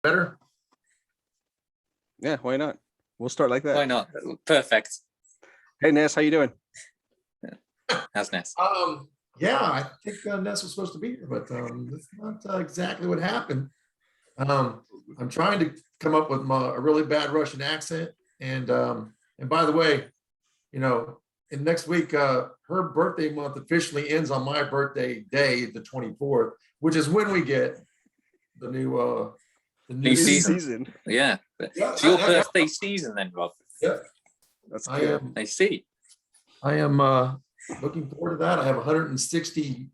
Better? Yeah, why not? We'll start like that. Why not? Perfect. Hey, Ness, how you doing? How's Ness? Yeah, I think Ness was supposed to be here, but that's not exactly what happened. I'm trying to come up with a really bad Russian accent, and by the way, in next week, her birthday month officially ends on my birthday day, the 24th, which is when we get the new season. Yeah. It's your birthday season then, Rob. Yeah. That's good. I see. I am looking forward to that. I have 160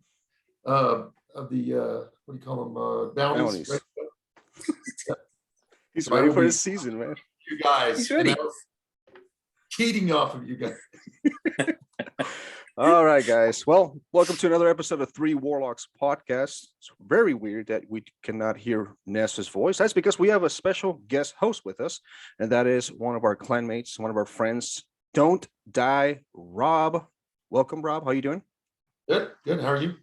of the what do you call them? Bounties. Right? Yep. He's ready for his season, man. You guys, he's ready. Cheating off of you guys. All right, guys. Well, welcome to another episode of Three Warlocks podcast. It's very weird that we cannot hear Ness's voice. That's because we have a special guest host with us, and that is one of our clanmates, one of our friends, DontDieRob. Welcome, Rob. How you doing? Good. How are you?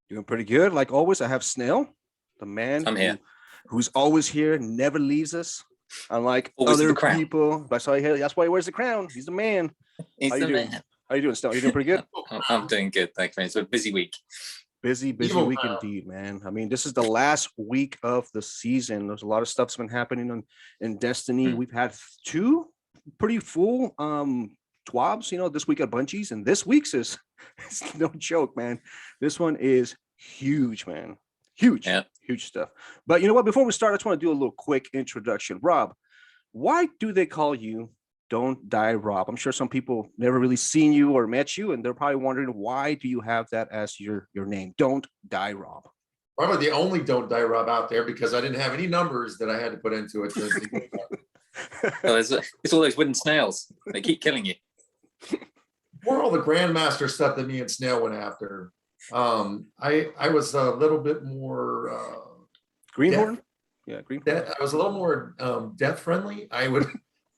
Doing pretty good. Like always, I have Snail, the man who's always here, never leaves us. Unlike always other people. That's why he wears the crown. He's the man. He's the man. How you doing, Snail? You doing pretty good? I'm doing good. Thanks, man. It's a busy week. Busy week indeed, man. I mean, this is the last week of the season. There's a lot of stuff's been happening in Destiny. We've had two pretty full TWABs, this week at Bungie's, and this week's is it's no joke, man. This one is huge, man. Huge stuff. But you know what? Before we start, I just want to do a little quick introduction. Rob, why do they call you DontDieRob? I'm sure some people never really seen you or met you, and they're probably wondering, why do you have that as your name, DontDieRob? Probably the only DontDieRob out there, because I didn't have any numbers that I had to put into it. Well, it's all those wooden snails. They keep killing you. More all the Grandmaster stuff that me and Snail went after. I was a little bit more Greenhorn. Yeah, Greenhorn. I was a little more death friendly. I would,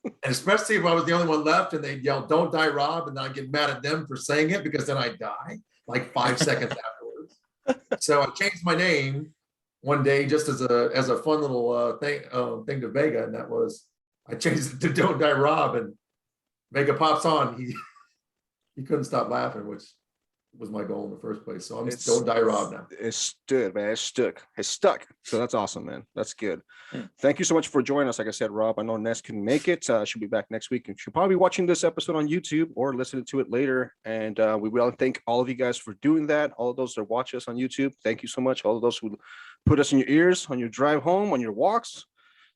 and especially if I was the only one left, and they'd yell "Don't die, Rob," and then I'd get mad at them for saying it, because then I'd die like 5 seconds afterwards. So I changed my name one day just as a fun little thing to Vega, and that was I changed it to Don't Die Rob, and Vega pops on. He couldn't stop laughing, which was my goal in the first place. So I'm Don't Die Rob now. It stood, man. It's stuck. So that's awesome, man. That's good. Thank you so much for joining us. Like I said, Rob, I know Ness can make it. She'll be back next week, and she'll probably be watching this episode on YouTube or listening to it later. And we will thank all of you guys for doing that. All of those that watch us on YouTube, thank you so much. All of those who put us in your ears on your drive home, on your walks,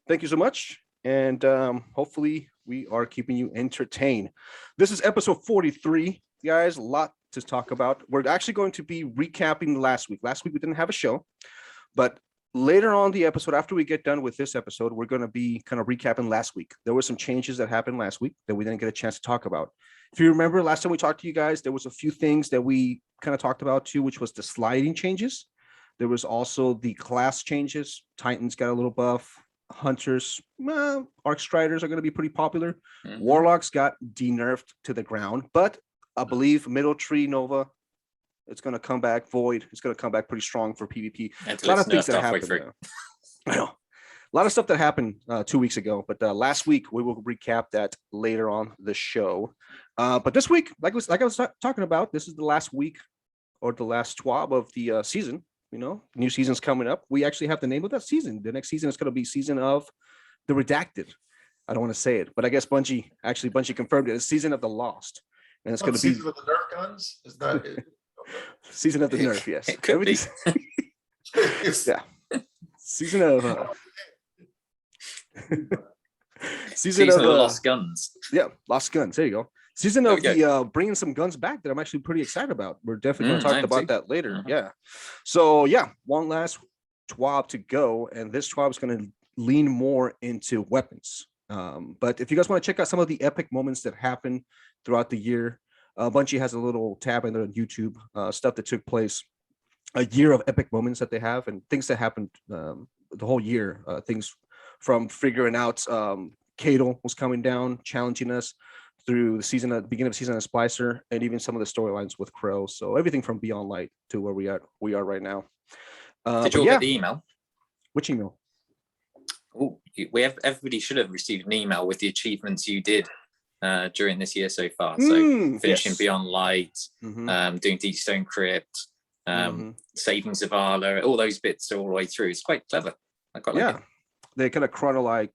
thank you so much. And hopefully we are keeping you entertained. This is episode 43, guys. A lot to talk about. We're actually going to be recapping last week. Last week we didn't have a show, but later on the episode, after we get done with this episode, we're going to be kind of recapping last week. There were some changes that happened last week that we didn't get a chance to talk about. If you remember, last time we talked to you guys, there was a few things that we kind of talked about too, which was the sliding changes. There was also the class changes. Titans got a little buff. Hunters, Arc Striders are going to be pretty popular. Warlocks got denerfed to the ground, but I believe Middle Tree Nova, it's going to come back. Void, it's going to come back pretty strong for PvP. A lot of things that happened. I know. A lot of stuff that happened 2 weeks ago, but last week we will recap that later on the show. But this week, like I was talking about, this is the last week or the last TWAB of the season. New season's coming up. We actually have the name of that season. The next season is going to be Season of the Redacted. I don't want to say it, but I guess Bungie confirmed it. It's Season of the Lost. And it's going to be Season of the Nerf guns. Is that it? Season of the Nerf? Yes. It could be. Yeah. Season of Season of the Lost Guns. Yeah, Lost Guns. There you go. Season of the bringing some guns back that I'm actually pretty excited about. We're definitely going to talk about that later. Yeah. So yeah, one last TWAB to go, and this TWAB is going to lean more into weapons. But if you guys want to check out some of the epic moments that happened throughout the year, Bungie has a little tab in their YouTube, stuff that took place, a year of epic moments that they have, and things that happened the whole year. Things from figuring out Cadle was coming down, challenging us through the season, at the beginning of the season of Splicer, and even some of the storylines with Crow. So everything from Beyond Light to where we are right now. Did you all get the email? Which email? Ooh. everybody should have received an email with the achievements you did during this year so far. So finishing yes. Beyond Light, doing Deep Stone Crypt, saving Zavala, all those bits are all the way through. It's quite clever. I quite like it. They kind of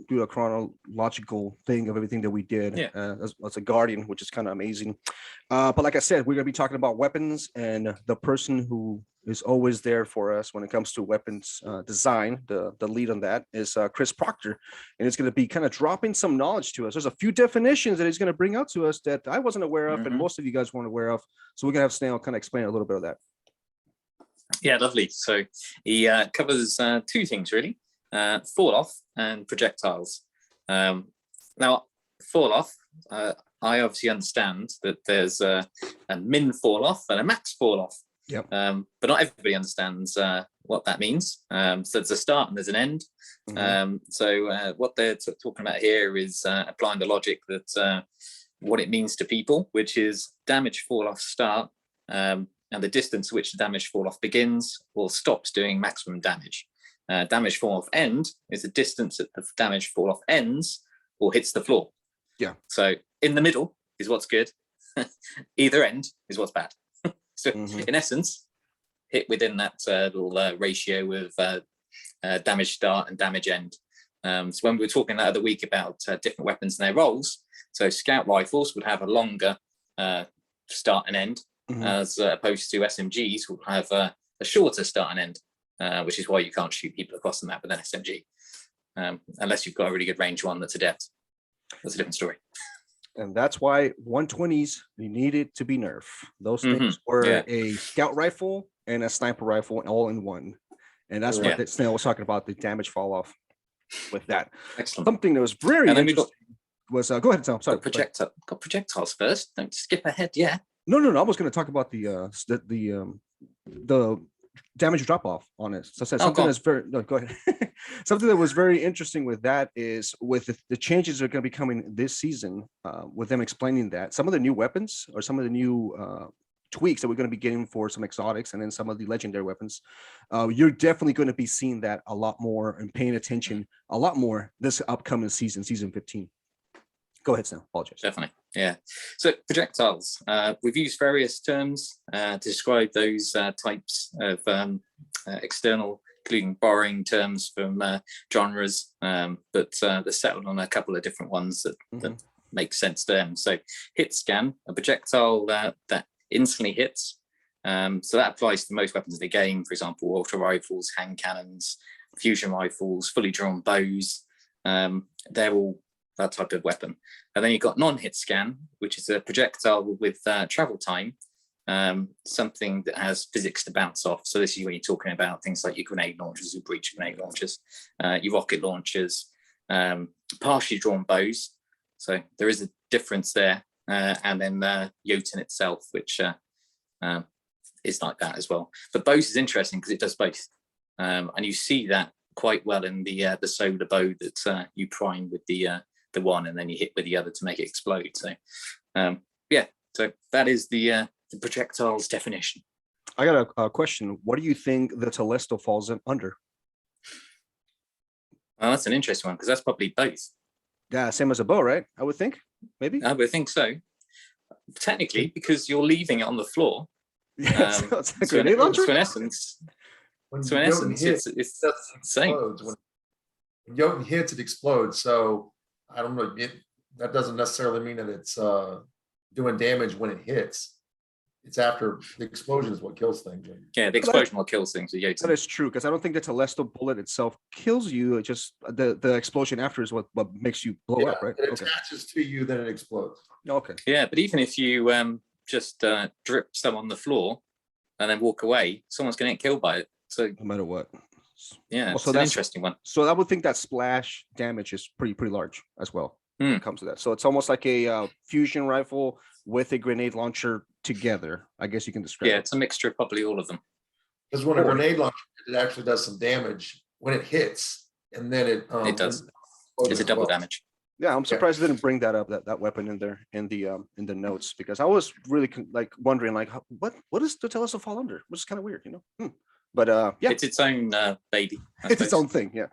do a chronological thing of everything that we did as a Guardian, which is kind of amazing. But like I said, we're going to be talking about weapons, and the person who is always there for us when it comes to weapons design, the lead on that is Chris Proctor, and it's going to be kind of dropping some knowledge to us. There's a few definitions that he's going to bring out to us that I wasn't aware of, and most of you guys weren't aware of. So we're going to have Snail kind of explain a little bit of that. Yeah, lovely. So he covers two things really. Fall off and projectiles. Now, fall off, I obviously understand that there's a min fall off and a max fall off. Yep. But not everybody understands what that means. So there's a start and there's an end. So what they're talking about here is applying the logic that what it means to people, which is damage fall off start, and the distance to which the damage fall off begins or stops doing maximum damage. Damage fall off end is the distance that the damage fall off ends or hits the floor. Yeah. So in the middle is what's good. Either end is what's bad. So in essence, hit within that little ratio of damage start and damage end. So when we were talking the other week about different weapons and their roles, so scout rifles would have a longer start and end, as opposed to SMGs will have a shorter start and end. Which is why you can't shoot people across the map with an SMG, unless you've got a really good range one that's adept. That's a different story. And that's why 120s needed to be nerfed. Those things were a scout rifle and a sniper rifle all in one. And that's what Snail was talking about, the damage fall off with that. Excellent. Something that was very interesting was, go ahead, Tom. Sorry. Got projectiles first. Don't skip ahead. Yeah. No. I was going to talk about the damage drop off on it. So something that's very go ahead. Something that was very interesting with that is with the changes that are going to be coming this season, with them explaining that some of the new weapons or some of the new tweaks that we're going to be getting for some exotics and then some of the legendary weapons, you're definitely going to be seeing that a lot more and paying attention a lot more this upcoming season 15. Go ahead, Sam. Apologize. Definitely. Yeah. So projectiles, we've used various terms to describe those types of external, including borrowing terms from genres, but they're settled on a couple of different ones that make sense to them. So hit scan, a projectile that instantly hits. So that applies to most weapons in the game, for example, auto rifles, hand cannons, fusion rifles, fully drawn bows. They're all that type of weapon. And then you've got non-hit scan, which is a projectile with travel time, something that has physics to bounce off. So this is when you're talking about things like your grenade launchers, your breach grenade launchers, your rocket launchers, partially drawn bows. So there is a difference there. And then Jotun itself, which is like that as well. But bows is interesting because it does both. And you see that quite well in the solar bow that you prime with the one and then you hit with the other to make it explode. So so that is the projectiles definition. I got a question. What do you think the Telesto falls under? Well, that's an interesting one because that's probably both. Yeah, same as a bow, right? I would think, maybe. I would think so. Technically, because you're leaving it on the floor. So in essence, it's the same. When Jotun hits, it explodes. So I don't know. That doesn't necessarily mean that it's doing damage when it hits. It's after the explosion is what kills things. Yeah, the explosion what kills things. That is true, because I don't think the Telesto bullet itself kills you. It just the explosion after is what makes you blow up, right? It attaches to you, then it explodes. Okay. Yeah, but even if you just drip some on the floor and then walk away, someone's going to get killed by it. So no matter what. Yeah, so that's an interesting one. So I would think that splash damage is pretty large as well when it comes to that. So it's almost like a fusion rifle with a grenade launcher together. I guess you can describe. Yeah, it's a mixture of probably all of them. Because when a grenade launcher, it actually does some damage when it hits, and then it does. It's a double damage. Yeah, I'm surprised they didn't bring that up, that weapon in there in the notes, because I was really wondering what does the Telesto fall under, which is kind of weird, But yeah, it's its own baby. It's its own thing, yeah.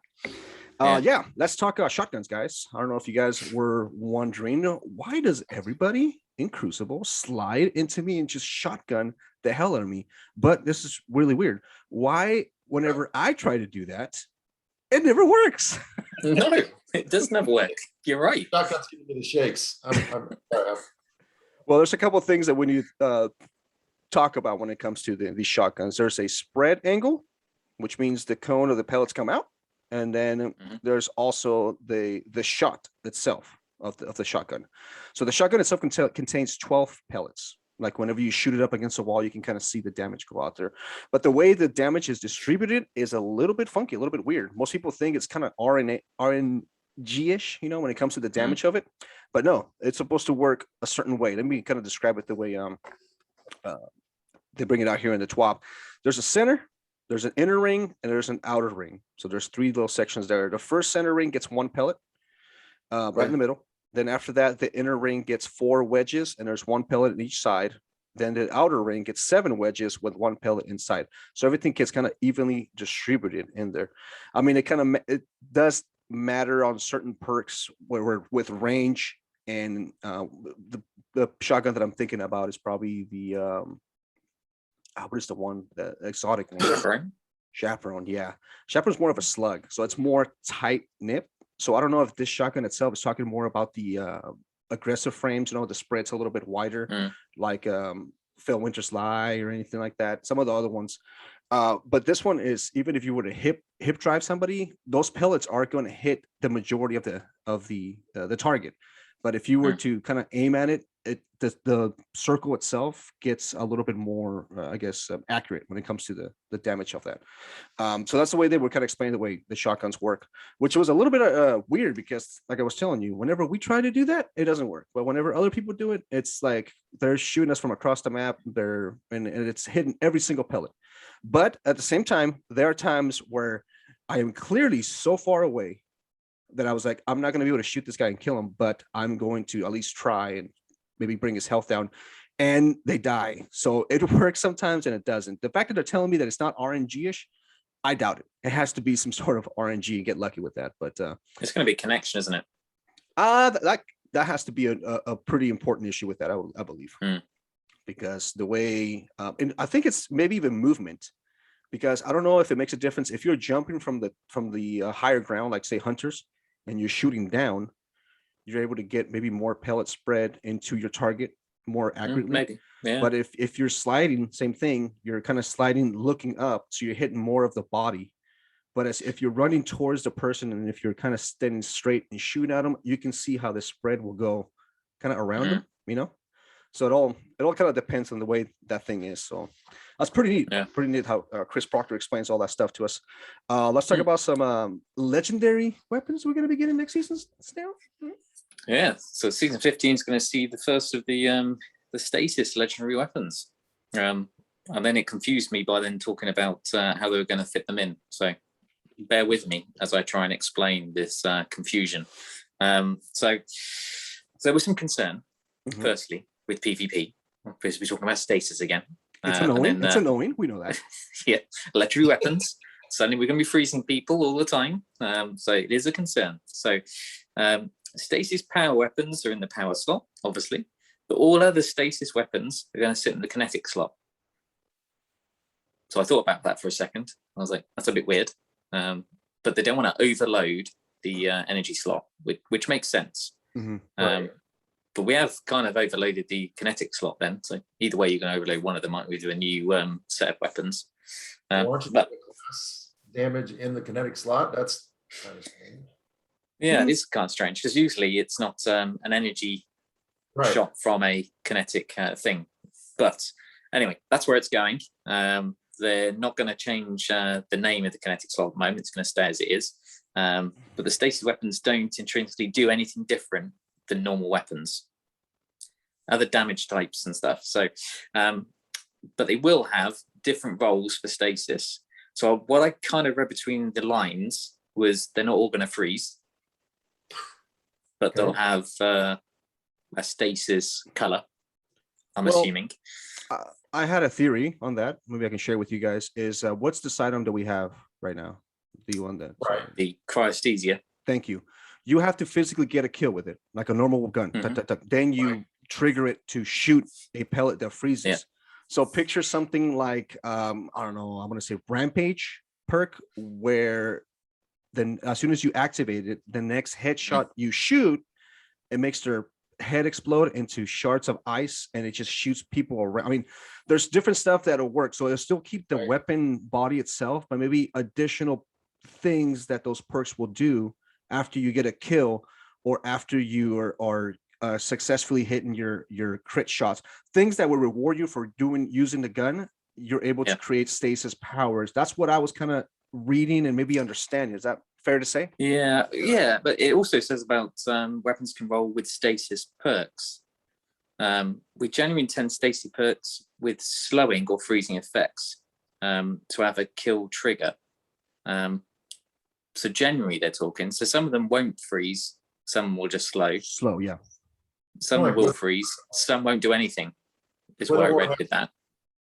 Yeah, let's talk shotguns, guys. I don't know if you guys were wondering, why does everybody in Crucible slide into me and just shotgun the hell out of me? But this is really weird. Why, whenever I try to do that, it never works? No, it does never work. You're right. Shotgun's giving me the shakes. Well, there's a couple of things that when you talk about when it comes to these shotguns, there's a spread angle, which means the cone of the pellets come out. And then there's also the shot itself of the shotgun. So the shotgun itself contains 12 pellets. Like whenever you shoot it up against a wall, you can kind of see the damage go out there. But the way the damage is distributed is a little bit funky, a little bit weird. Most people think it's kind of RNG-ish, when it comes to the damage of it. But no, it's supposed to work a certain way. Let me kind of describe it the way they bring it out here in the TWAB. There's a center, there's an inner ring, and there's an outer ring. So there's 3 little sections there. The first center ring gets 1 pellet right in the middle. Then after that, the inner ring gets 4 wedges, and there's 1 pellet on each side. Then the outer ring gets 7 wedges with 1 pellet inside. So everything gets kind of evenly distributed in there. I mean, it does matter on certain perks where we're with range, and the shotgun that I'm thinking about is probably the what is the exotic one? Chaperone. Yeah, Chaperone's more of a slug, so it's more tight knit. So I don't know if this shotgun itself is talking more about the aggressive frames. The spread's a little bit wider, like Phil Winter's Lie or anything like that. Some of the other ones, but this one is, even if you were to hip drive somebody, those pellets are going to hit the majority of the target. But if you were to kind of aim at it, the circle itself gets a little bit more, accurate when it comes to the damage of that. So that's the way they were kind of explaining the way the shotguns work, which was a little bit weird because, like I was telling you, whenever we try to do that, it doesn't work. But whenever other people do it, it's like they're shooting us from across the map. And it's hitting every single pellet. But at the same time, there are times where I am clearly so far away that I was like, I'm not going to be able to shoot this guy and kill him, but I'm going to at least try and maybe bring his health down, and they die. So it works sometimes and it doesn't. The fact that they're telling me that it's not RNG-ish, I doubt it. It has to be some sort of RNG and get lucky with that. But it's going to be connection, isn't it? That has to be a pretty important issue with that, I believe, because the way, and I think it's maybe even movement, because I don't know if it makes a difference if you're jumping from the higher ground, like say hunters, and you're shooting down, you're able to get maybe more pellet spread into your target more accurately. Maybe, yeah. But if you're sliding, same thing, you're kind of sliding, looking up, so you're hitting more of the body. But if you're running towards the person, and if you're kind of standing straight and shooting at them, you can see how the spread will go kind of around them, So it all kind of depends on the way that thing is. So that's pretty neat. Yeah. Pretty neat how Chris Proctor explains all that stuff to us. Let's talk about some legendary weapons we're going to be getting next season now. Yeah. So season 15 is going to see the first of the stasis legendary weapons. And then it confused me by then talking about how they were going to fit them in. So bear with me as I try and explain this confusion. So there was some concern, firstly, with PvP, because we're talking about stasis again. It's annoying. It's annoying. We know that. Yeah, legendary weapons. Suddenly we're going to be freezing people all the time. So it is a concern. So stasis power weapons are in the power slot, obviously, but all other stasis weapons are going to sit in the kinetic slot. So I thought about that for a second. I was like, that's a bit weird. But they don't want to overload the energy slot, which makes sense. Right. But we have kind of overloaded the kinetic slot then. So either way, you're going to overload one of them, might we do a new set of weapons. But damage in the kinetic slot, that's kind of strange. Yeah, it is kind of strange because usually it's not an energy shot from a kinetic thing. But anyway, that's where it's going. They're not going to change the name of the kinetic slot at the moment. It's going to stay as it is. But the stasis weapons don't intrinsically do anything different than normal weapons, other damage types and stuff. So, but they will have different roles for stasis. So what I kind of read between the lines was they're not all going to freeze, but they'll have a stasis color, I'm assuming. I had a theory on that. Maybe I can share with you guys. Is what's the sidearm that we have right now? the one that Right. The cryosthesia. thank you. You have to physically get a kill with it, like a normal gun. Mhm. Tuck, tuck, tuck. Then you trigger it to shoot a pellet that freezes. Yeah. So picture something like I don't know, I'm gonna say Rampage perk, where then as soon as you activate it, the next headshot you shoot, it makes their head explode into shards of ice, and it just shoots people around. I mean, there's different stuff that'll work. So it'll still keep the Right. weapon body itself, but maybe additional things that those perks will do after you get a kill or after you are successfully hitting your crit shots. Things that will reward you for using the gun. You're able to Yeah. create stasis powers. That's what I was kind of reading and maybe understanding. Is that fair to say? Yeah, but it also says about weapons can roll with stasis perks. We generally intend stasis perks with slowing or freezing effects to have a kill trigger. So generally they're talking. So some of them won't freeze, some will just slow. Slow, yeah. Some Right, will but- freeze, some won't do anything. Is Well, what I or- read with that.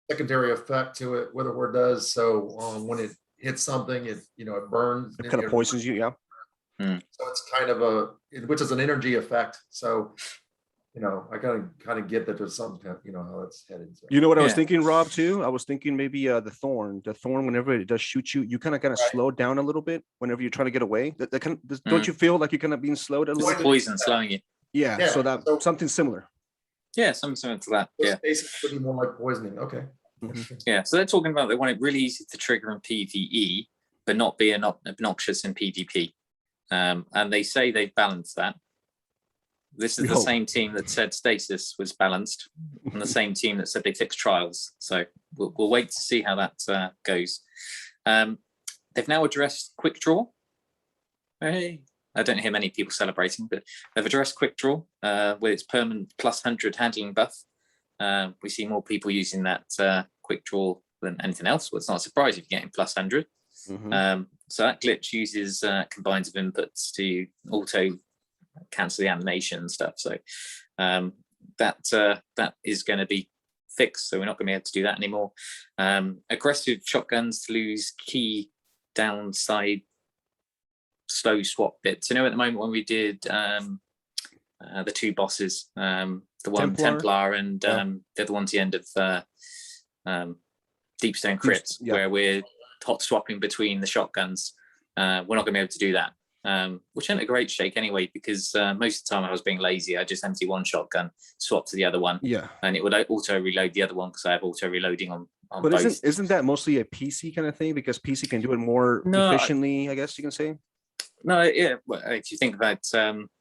Secondary effect to it, what the word does. So when it hits something, it burns. It kind of poisons you, yeah. So it's kind of which is an energy effect. So, I kind of get that there's some kind of, how it's headed. So. You know what I was Yeah. thinking, Rob, too? I was thinking maybe the thorn. The thorn, whenever it does shoot you, you kind of Right. slow down a little bit whenever you're trying to get away. Don't you feel like you're kind of being slowed a It's little the bit? poison slowing you. Yeah, Yeah, so that so- something similar. Yeah, something similar to that. So Yeah. space would be more like poisoning. Okay. Mhm. Yeah, so they're talking about they want it really easy to trigger in PvE, but not be obnoxious in PvP. And they say they've balanced that. This is We the hope. same team that said stasis was balanced, and the same team that said they fixed trials. So we'll wait to see how that goes. They've now addressed quick draw. Hey. I don't hear many people celebrating, but they've addressed quick draw with its permanent +100 handling buff. We see more people using that quick draw than anything else. Well, it's not a surprise if you're getting +100. Mhm. So that glitch uses combines of inputs to auto cancel the animation and stuff. So that is going to be fixed. So we're not going to be able to do that anymore. Aggressive shotguns to lose key downside slow swap bits. At the moment when we did the two bosses, the one Templar and the other one to the end of Deepstone Crypt, yeah. where we're hot swapping between the shotguns. We're not going to be able to do that, which ain't a great shake anyway, because most of the time I was being lazy. I just empty one shotgun, swap to the other one, Yeah. and it would auto reload the other one because I have auto reloading on But both. isn't that mostly a PC kind of thing? Because PC can do it more No, efficiently, I guess you can say. No, yeah. Well, if you think about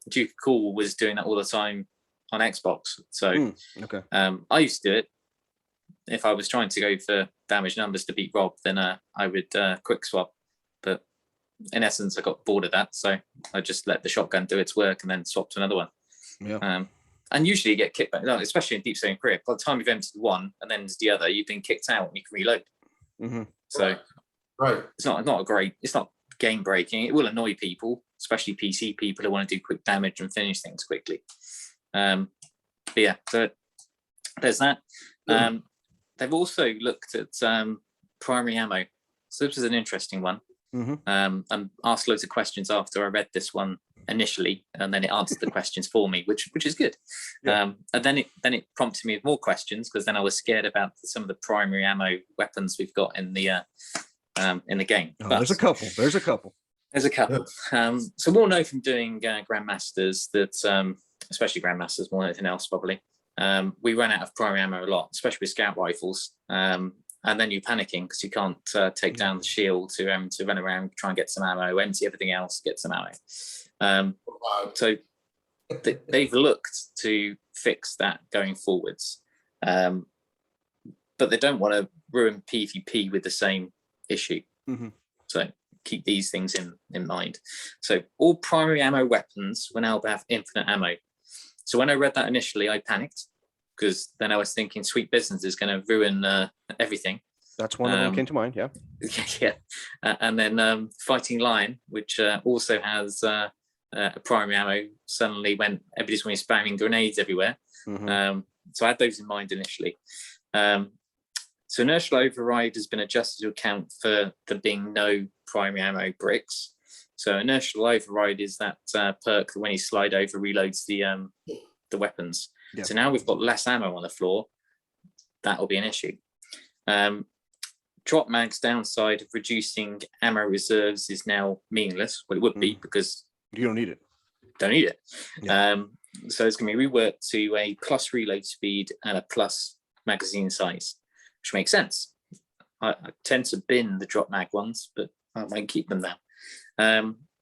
Duke Cool was doing that all the time on Xbox. So Okay. I used to do it. If I was trying to go for damage numbers to beat Rob, then I would quick swap. But in essence, I got bored of that, so I just let the shotgun do its work and then swap to another one. Yeah. And usually you get kicked back, no, especially in Deep Stone Crypt. By the time you've emptied one and then the other, you've been kicked out and you can reload. Mm-hmm. So Right. it's not a great. It's not game breaking. It will annoy people, especially PC people who want to do quick damage and finish things quickly. But yeah, so there's that. They've also looked at primary ammo. So this is an interesting one. And asked loads of questions after I read this one initially, and then it answered the questions for me, which is good. Yeah. And then it prompted me with more questions, because then I was scared about some of the primary ammo weapons we've got in the game. Oh, But there's a couple. There's a couple. so we'll know from doing Grandmasters that, especially Grandmasters more than anything else probably, we run out of primary ammo a lot, especially with scout rifles. And then you're panicking because you can't take down the shield to run around, try and get some ammo, empty everything else, get some ammo. So they've looked to fix that going forwards. But they don't want to ruin PvP with the same issue. So keep these things in mind. So all primary ammo weapons will now have infinite ammo. So when I read that initially, I panicked, because then I was thinking sweet business is going to ruin everything. That's one of them came to mind. Yeah. Yeah. And then Fighting Lion, which also has a primary ammo, suddenly when everybody's going to be spamming grenades everywhere. So I had those in mind initially. So inertial override has been adjusted to account for there being no primary ammo bricks. So inertial override is that perk that when you slide over reloads the weapons. Yeah. So now we've got less ammo on the floor. That will be an issue. Drop mag's downside of reducing ammo reserves is now meaningless. Well, it would be because you don't need it. Don't need it. Yeah. So it's going to be reworked to a plus reload speed and a plus magazine size, which makes sense. I tend to bin the drop mag ones, but I might keep them now.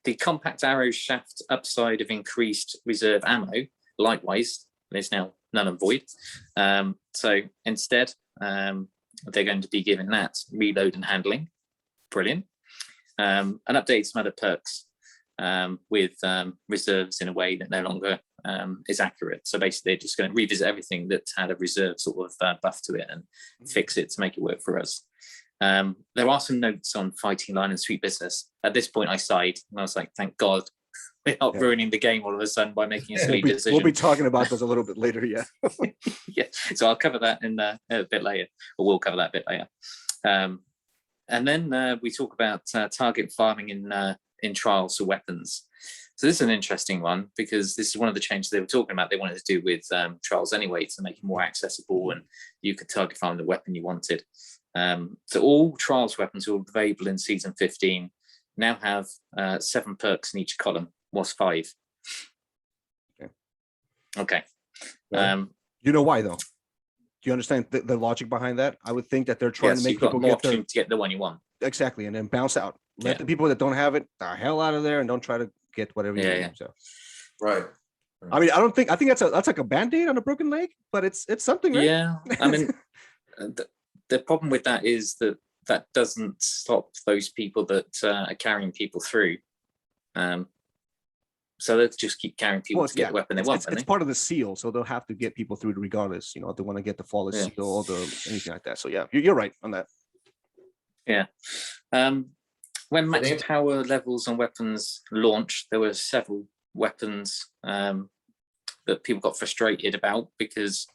The compact arrow shaft upside of increased reserve ammo, likewise, is now null and void. So instead, they're going to be given that reload and handling. Brilliant. And update some other perks with reserves in a way that no longer is accurate. So basically, they're just going to revisit everything that had a reserve sort of buff to it and fix it to make it work for us. There are some notes on fighting line and sweet business. At this point, I sighed and I was like, thank God we're not ruining the game all of a sudden by making a silly decision. We'll be talking about this a little bit later, yeah. Yeah, so I'll cover that in a bit later, or we'll cover that a bit later. And then we talk about target farming in trials for weapons. So this is an interesting one because this is one of the changes they were talking about. They wanted to do with trials anyway to make it more accessible and you could target farm the weapon you wanted. So all trials weapons who are available in season 15 now have 7 perks in each column, was 5. Okay. You know why though? Do you understand the logic behind that? I would think that they're trying to make people more get opportunity to get the one you want. Exactly, and then bounce out. Let the people that don't have it the hell out of there and don't try to get whatever you need. So. Right. I mean, I think that's like a band-aid on a broken leg, but it's something, right? Yeah. I mean, the problem with that is that doesn't stop those people that are carrying people through. So they'll just keep carrying people to get the weapon they want. It's part of the seal, so they'll have to get people through it regardless. You know, if they want to get the flawless seal or anything like that. So yeah, you're right on that. Yeah. When max power levels on weapons launched, there were several weapons that people got frustrated about because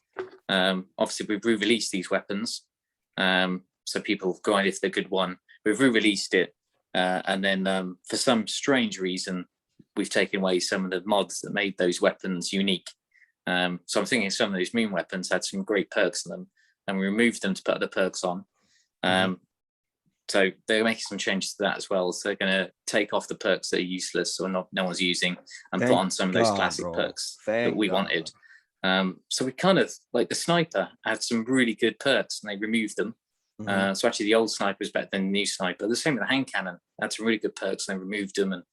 obviously we've re-released these weapons. So people go on if they're good one. We've re-released it, and then for some strange reason, we've taken away some of the mods that made those weapons unique. So I'm thinking some of those moon weapons had some great perks in them, and we removed them to put other perks on. So they're making some changes to that as well. So they're going to take off the perks that are useless or no one's using and put on some of those classic perks that we wanted. So we kind of, like the sniper had some really good perks and they removed them. So actually the old sniper is better than the new sniper. The same with the hand cannon, had some really good perks and they removed them. And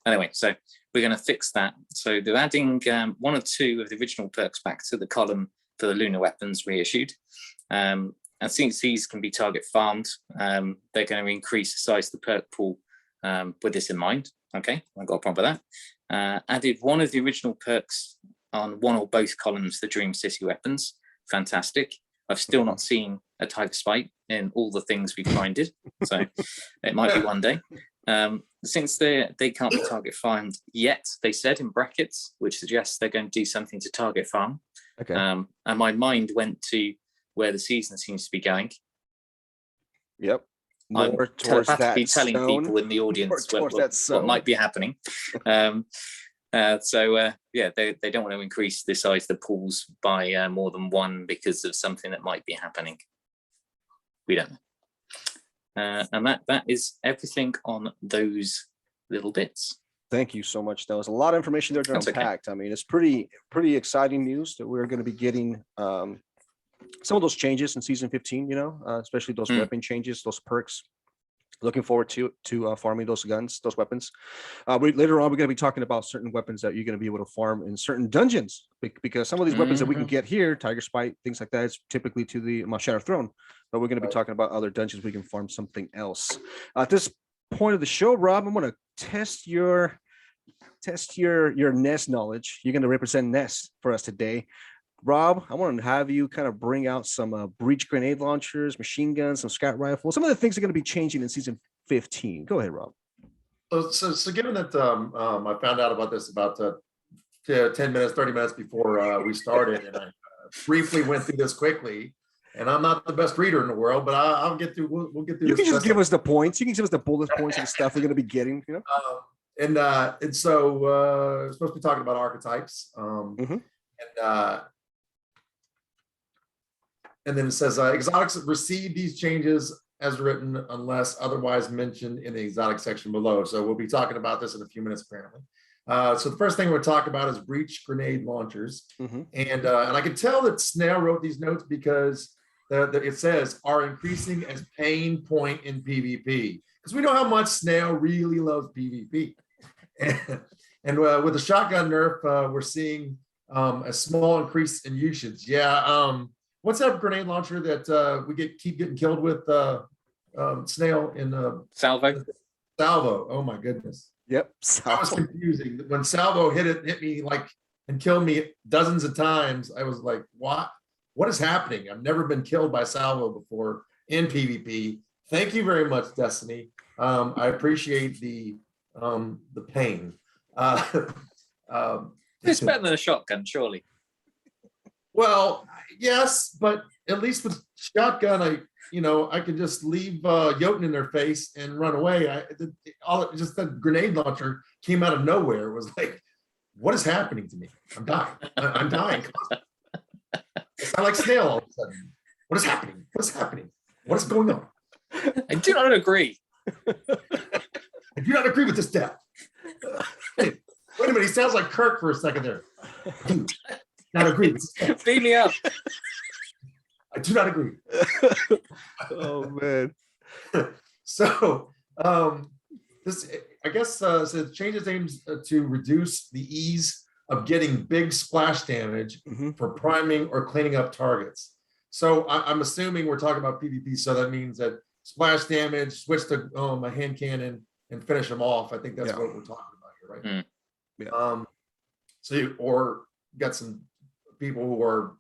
anyway, so we're going to fix that. So they're adding 1 or 2 of the original perks back to the column for the lunar weapons reissued. And since these can be target farmed, they're going to increase the size of the perk pool with this in mind. Okay, I've got a problem with that. Added 1 of the original perks on 1 or both columns, the Dream City weapons. Fantastic. I've still not seen a Tiger Spike in all the things we've grinded, so it might be one day. Since they can't be target farmed yet, they said in brackets, which suggests they're going to do something to target farm. Okay. And my mind went to where the season seems to be going. Yep. I'm telepathically telling people in the audience what might be happening. So they don't want to increase the size of the pools by more than 1 because of something that might be happening. We don't know. And that is everything on those little bits. Thank you so much. That was a lot of information there to unpack. Okay. I mean, it's pretty exciting news that we're going to be getting some of those changes in season 15, you know, especially those weapon changes, those perks. Looking forward to farming those guns, those weapons. Later on, we're going to be talking about certain weapons that you're going to be able to farm in certain dungeons, because some of these weapons that we can get here, Tiger Spike, things like that, is typically to the Shattered Throne. But we're going to be talking about other dungeons we can farm something else. At this point of the show, Rob, I'm going to test your Nest knowledge. You're going to represent Nest for us today. Rob, I want to have you kind of bring out some breach grenade launchers, machine guns, some scout rifles, some of the things are going to be changing in season 15. Go ahead, Rob. So given that I found out about this about 10 minutes, 30 minutes before we started, and I briefly went through this quickly, and I'm not the best reader in the world, but I'll get through. We'll get through. You this can just best give us the points. You can give us the bullet points of the stuff we're going to be getting. You know. And so we're supposed to be talking about archetypes. And then it says exotics receive these changes as written unless otherwise mentioned in the exotic section below. So we'll be talking about this in a few minutes, apparently. So the first thing we'll talk about is breach grenade launchers. And I can tell that Snail wrote these notes because it says are increasing as pain point in PvP. Because we know how much Snail really loves PvP. And with the shotgun nerf, we're seeing a small increase in usage. Yeah. What's that grenade launcher that we keep getting killed with? Snail in Salvo. Salvo. Oh my goodness. Yep. That was confusing. When Salvo hit me and killed me dozens of times, I was like, what? What is happening? I've never been killed by Salvo before in PvP. Thank you very much, Destiny. I appreciate the pain. It's better than a shotgun, surely. Well, yes, but at least with shotgun, I could just leave Jotun in their face and run away. Just the grenade launcher came out of nowhere. It was like, what is happening to me? I'm dying. I'm dying. It's not like Snail all of a sudden. What is happening? What is happening? What is going on? I do not agree. I do not agree with this death. Wait a minute, he sounds like Kirk for a second there. I do not agree with this death. Beat me up. I do not agree. Oh man. So this, I guess, says changes aims to reduce the ease of getting big splash damage for priming or cleaning up targets. So I'm assuming we're talking about PvP. So that means that splash damage, switch to a hand cannon and finish them off. I think that's what we're talking about here, right? Yeah. So you got some people who are,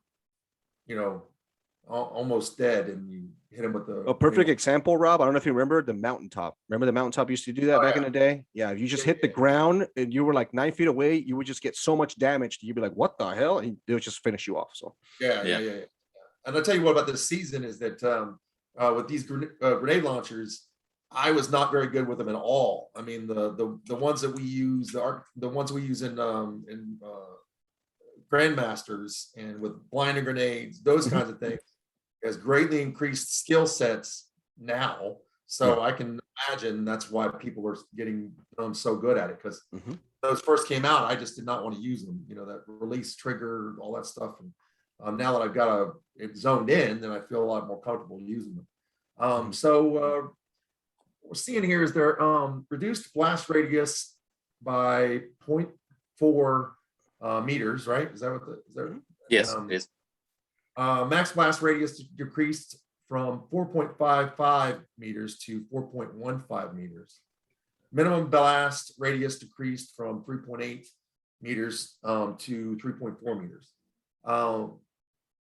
almost dead, and you hit them with a perfect example, Rob. I don't know if you remember the mountaintop. Remember the mountaintop used to do that back in the day? Yeah, if you just hit the ground and you were like 9 feet away, you would just get so much damage that you'd be like, what the hell? And they would just finish you off. So yeah. And I'll tell you what about this season is that with these grenade launchers, I was not very good with them at all. I mean, the ones that we use, the ones we use in Grandmasters and with blinding grenades, those kinds of things, has greatly increased skill sets now. So I can imagine that's why people are getting so good at it, because those first came out, I just did not want to use them. That release trigger, all that stuff. And now that I've got it zoned in, then I feel a lot more comfortable using them. So what we're seeing here is they're reduced blast radius by 0.4 meters, right? Is that what is that? Yes, it is. Max blast radius decreased from 4.55 meters to 4.15 meters. Minimum blast radius decreased from 3.8 meters to 3.4 meters.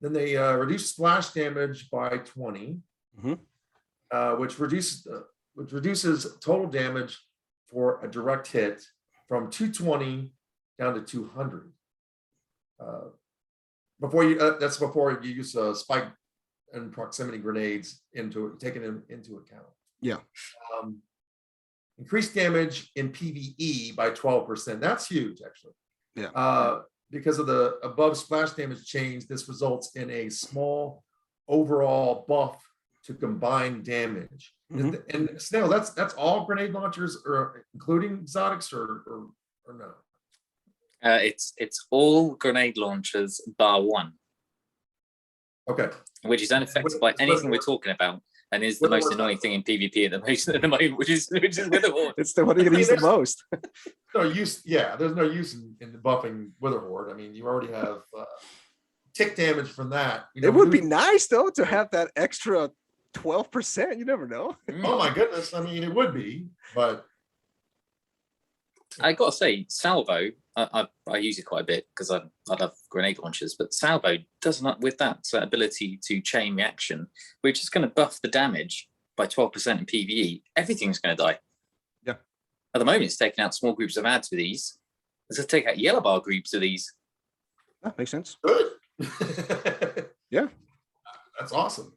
Then they reduced splash damage by 20, which reduces total damage for a direct hit from 220 down to 200. That's before you use spike and proximity grenades taking them into account. Yeah. Increased damage in PvE by 12%. That's huge, actually. Yeah. Because of the above splash damage change, this results in a small overall buff to combined damage. And Snail, that's all grenade launchers, or including exotics, or no? It's all grenade launchers bar one. Okay. Which is unaffected by anything we're talking about, and is the most annoying thing in PvP at the moment, which is Witherhoard. It's the one you're gonna use the most. No use. Yeah, there's no use in buffing Witherhoard. I mean, you already have tick damage from that. It would be nice though to have that extra 12%. You never know. Oh my goodness! I mean, it would be, but I gotta say, Salvo, I use it quite a bit because I love grenade launchers, but Salvo does not, with that ability to chain reaction, we're just going to buff the damage by 12% in PvE. Everything's going to die. Yeah. At the moment, it's taking out small groups of ads with these. Let's take out yellow bar groups of these. That makes sense. good. Yeah. That's awesome.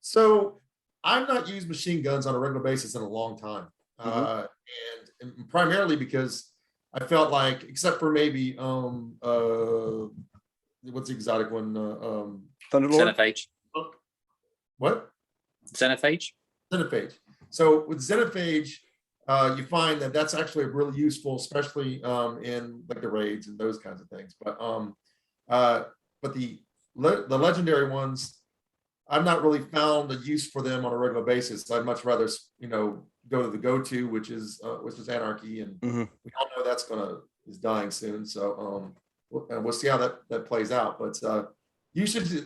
So I've not used machine guns on a regular basis in a long time. And primarily because I felt like, except for maybe what's the exotic one? Thunderlord. Xenophage. What? Xenophage. Xenophage. So with Xenophage, you find that that's actually really useful, especially in like the raids and those kinds of things. But the legendary ones, I've not really found a use for them on a regular basis. I'd much rather, go to the go-to, which is Anarchy, and we all know that's is dying soon. So we'll see how that plays out. But usage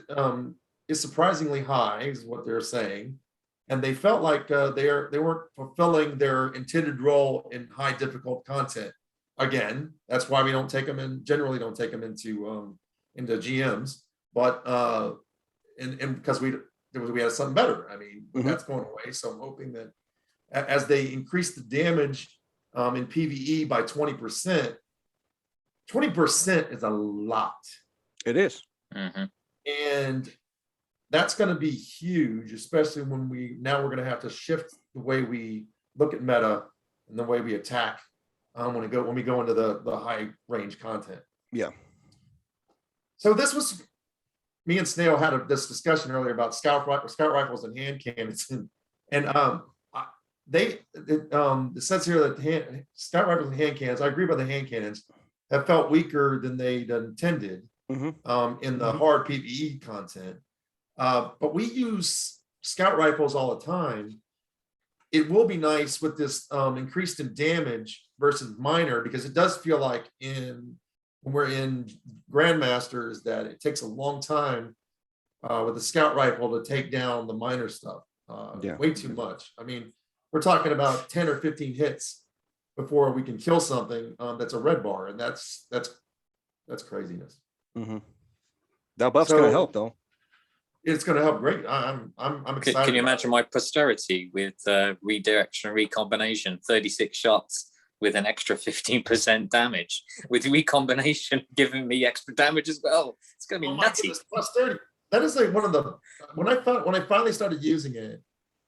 is surprisingly high, is what they're saying, and they felt like they weren't fulfilling their intended role in high difficult content. Again, that's why we don't take them in. Generally, don't take them into GMs, but and because we had something better. I mean, that's going away. So I'm hoping that as they increase the damage in PvE by 20%, 20% is a lot. It is. And that's going to be huge, especially when we're going to have to shift the way we look at meta and the way we attack when we go into the high range content. Yeah. So this was, me and Snail had this discussion earlier about scout rifles and hand cannons, and it says here that scout rifles and hand cannons, I agree about the hand cannons, have felt weaker than they'd intended in the hard PvE content. But we use scout rifles all the time. It will be nice with this increased in damage versus minor, because it does feel like when we're in Grandmasters that it takes a long time with the scout rifle to take down the minor stuff. Way too much. I mean, we're talking about 10 or 15 hits before we can kill something that's a red bar, and that's craziness. That buff's gonna help though. It's going to help great. I'm excited. Can you imagine my posterity with redirection and recombination, 36 shots with an extra 15% damage, with recombination giving me extra damage as well? It's going to be nutty. Posterity. That is like one of the, when I finally started using it,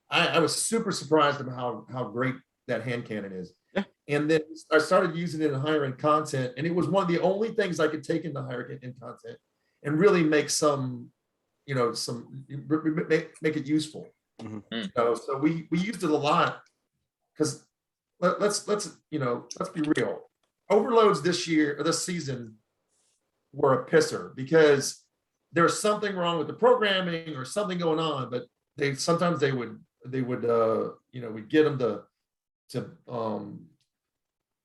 I was super surprised about how great that hand cannon is. Yeah. And then I started using it in higher end content, and it was one of the only things I could take into higher end content and really make make it useful. So we used it a lot, because let's be real. Overloads this season were a pisser, because there's something wrong with the programming or something going on, but sometimes they would we'd get them to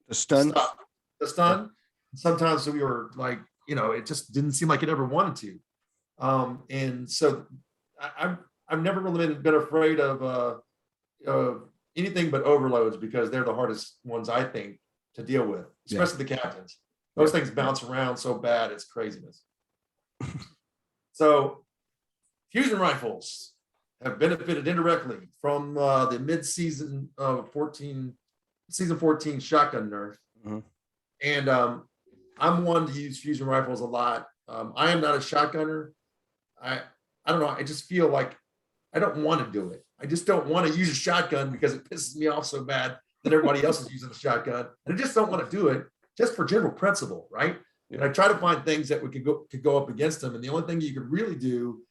the stun. Sometimes we were like, it just didn't seem like it ever wanted to. And so I've never really been afraid of anything but overloads, because they're the hardest ones, I think, to deal with, especially the captains. Those things bounce around so bad, it's craziness. So fusion rifles have benefited indirectly from the mid-season season 14 shotgun nerf. And I'm one to use fusion rifles a lot. I am not a shotgunner. I don't know. I just feel like I don't want to do it. I just don't want to use a shotgun because it pisses me off so bad that everybody else is using a shotgun. And I just don't want to do it, just for general principle, right? And I try to find things that we could go up against them. And the only thing you could really do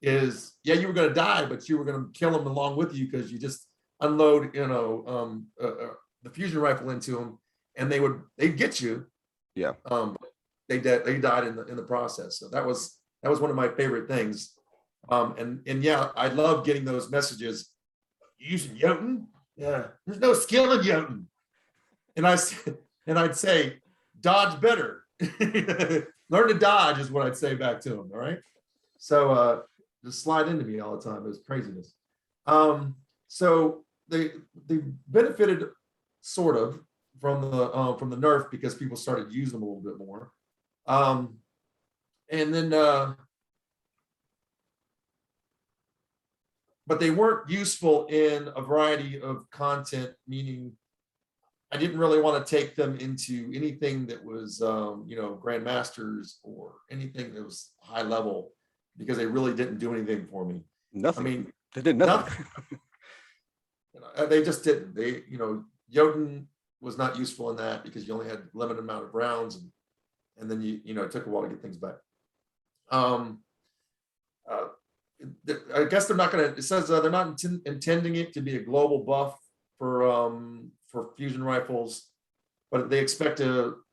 is, you were going to die, but you were going to kill them along with you, because you just unload, the fusion rifle into them, and they'd get you. Yeah. They died in the process. So that was one of my favorite things. And I love getting those messages. Using Jotun? Yeah, there's no skill in Jotun. And I'd say, dodge better. Learn to dodge is what I'd say back to them. All right. So just slide into me all the time. It was craziness. So they benefited sort of from the nerf, because people started using them a little bit more. And then but they weren't useful in a variety of content, meaning I didn't really want to take them into anything that was Grandmasters or anything that was high level, because they really didn't do anything for me. Nothing. I mean, they did nothing. They just didn't. They, Jotun was not useful in that because you only had limited amount of rounds, and then it took a while to get things back. I guess they're not going to. It says they're not intending it to be a global buff for fusion rifles, but they expect some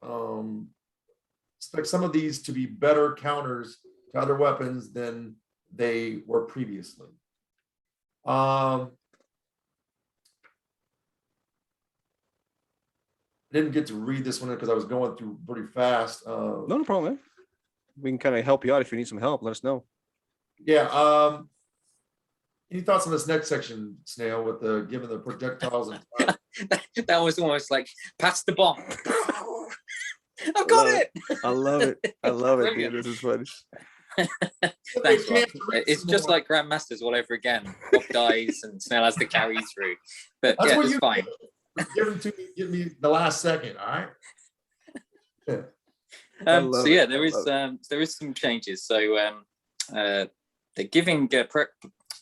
of these to be better counters to other weapons than they were previously. Didn't get to read this one because I was going through pretty fast. No problem, man. We can kind of help you out if you need some help. Let us know. Yeah. Any thoughts on this next section, Snail, with the giving the projectiles and that was almost like pass the bomb. I've got it. I love it. I love it, dude. This is funny. Thanks, Rob. It's just like Grandmasters all over again. Bob dies and Snail has to carry through. But That's yeah, what it's you fine. Give me the last second, all right? Yeah. So yeah, there is some changes. So they're giving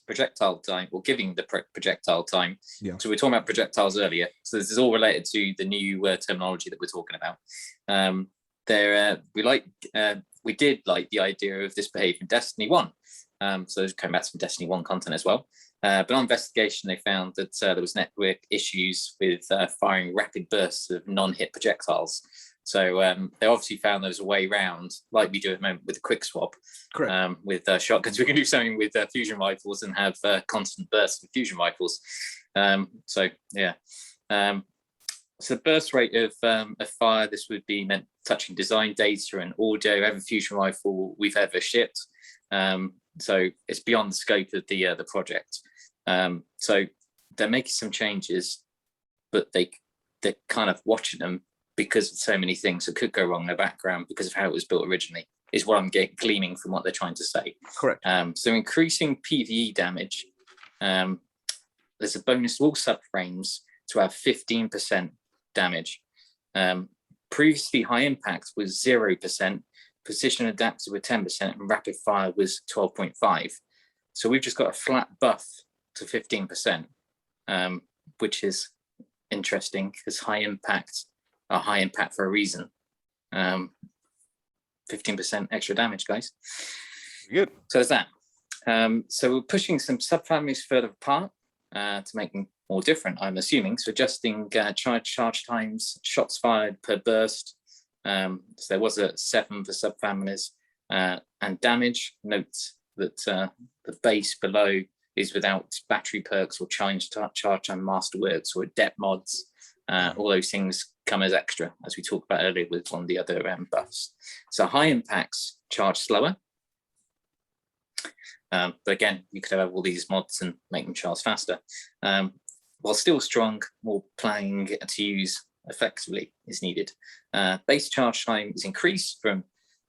projectile time, or giving the projectile time. Yeah. So we were talking about projectiles earlier. So this is all related to the new terminology that we're talking about. We did like the idea of this behavior in Destiny 1. So there's coming back to some Destiny 1 content as well. But on investigation, they found that there was network issues with firing rapid bursts of non-hit projectiles. So they obviously found there was a way around, like we do at the moment with the quick swap. Correct. With shotguns. We can do something with fusion rifles and have constant bursts of fusion rifles. So yeah. So the burst rate of fire, this would be meant touching design data and audio, every fusion rifle we've ever shipped. So it's beyond the scope of the project. So they're making some changes, but they're kind of watching them because of so many things that could go wrong in the background because of how it was built originally, is what I'm gleaning from what they're trying to say. Correct. So increasing PvE damage, there's a bonus to all subframes to have 15% damage. Previously, high impact was 0%, precision adaptive with 10%, and rapid fire was 12.5. So we've just got a flat buff to 15%, which is interesting because high impact are high impact for a reason. 15% extra damage, guys. Good. So there's that. So we're pushing some subfamilies further apart to make them more different, I'm assuming. So adjusting charge times, shots fired per burst. So there was a 7 for subfamilies. And damage, note that the base below is without battery perks or charge time masterworks or adept mods. All those things come as extra, as we talked about earlier with one of the other buffs. So high impacts charge slower. But again, you could have all these mods and make them charge faster. While still strong, more planning to use effectively is needed. Base charge time is increased from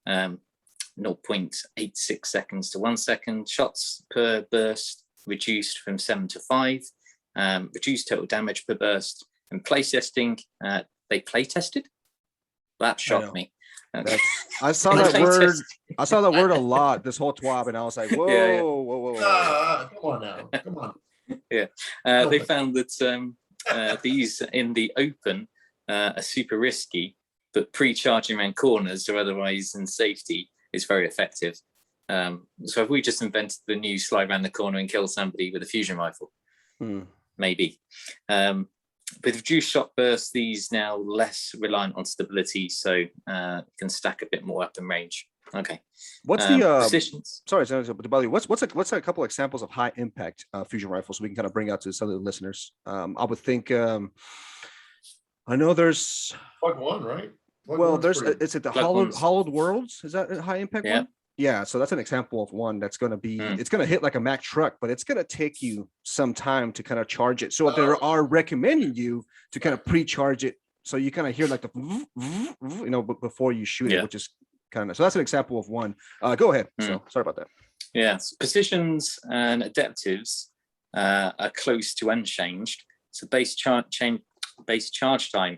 0.86 seconds to 1 second. Shots per burst reduced from 7 to 5. Reduced total damage per burst. And playtesting, they playtested? That shocked me. I saw that word. I saw that word a lot this whole TWAB, and I was like, whoa, whoa. Come on now, come on. Yeah, they found that these in the open are super risky, but pre-charging around corners or otherwise in safety is very effective. So have we just invented the new slide around the corner and kill somebody with a fusion rifle? Maybe. With reduced shot bursts, these now less reliant on stability, so you can stack a bit more up in range. Okay. What's the positions? Sorry, what's a couple examples of high impact fusion rifles we can kind of bring out to some of the listeners? I would think I know there's Plug one, right? It's at the Hollowed Worlds. Is that a high impact one? Yeah, so that's an example of one that's going to be, it's going to hit like a Mack truck, but it's going to take you some time to kind of charge it. So they are recommending you to kind of pre-charge it. So you kind of hear like the, before you shoot it, which is kind of, so that's an example of one. Go ahead. So sorry about that. Yeah, so positions and adaptives are close to unchanged. So base charge time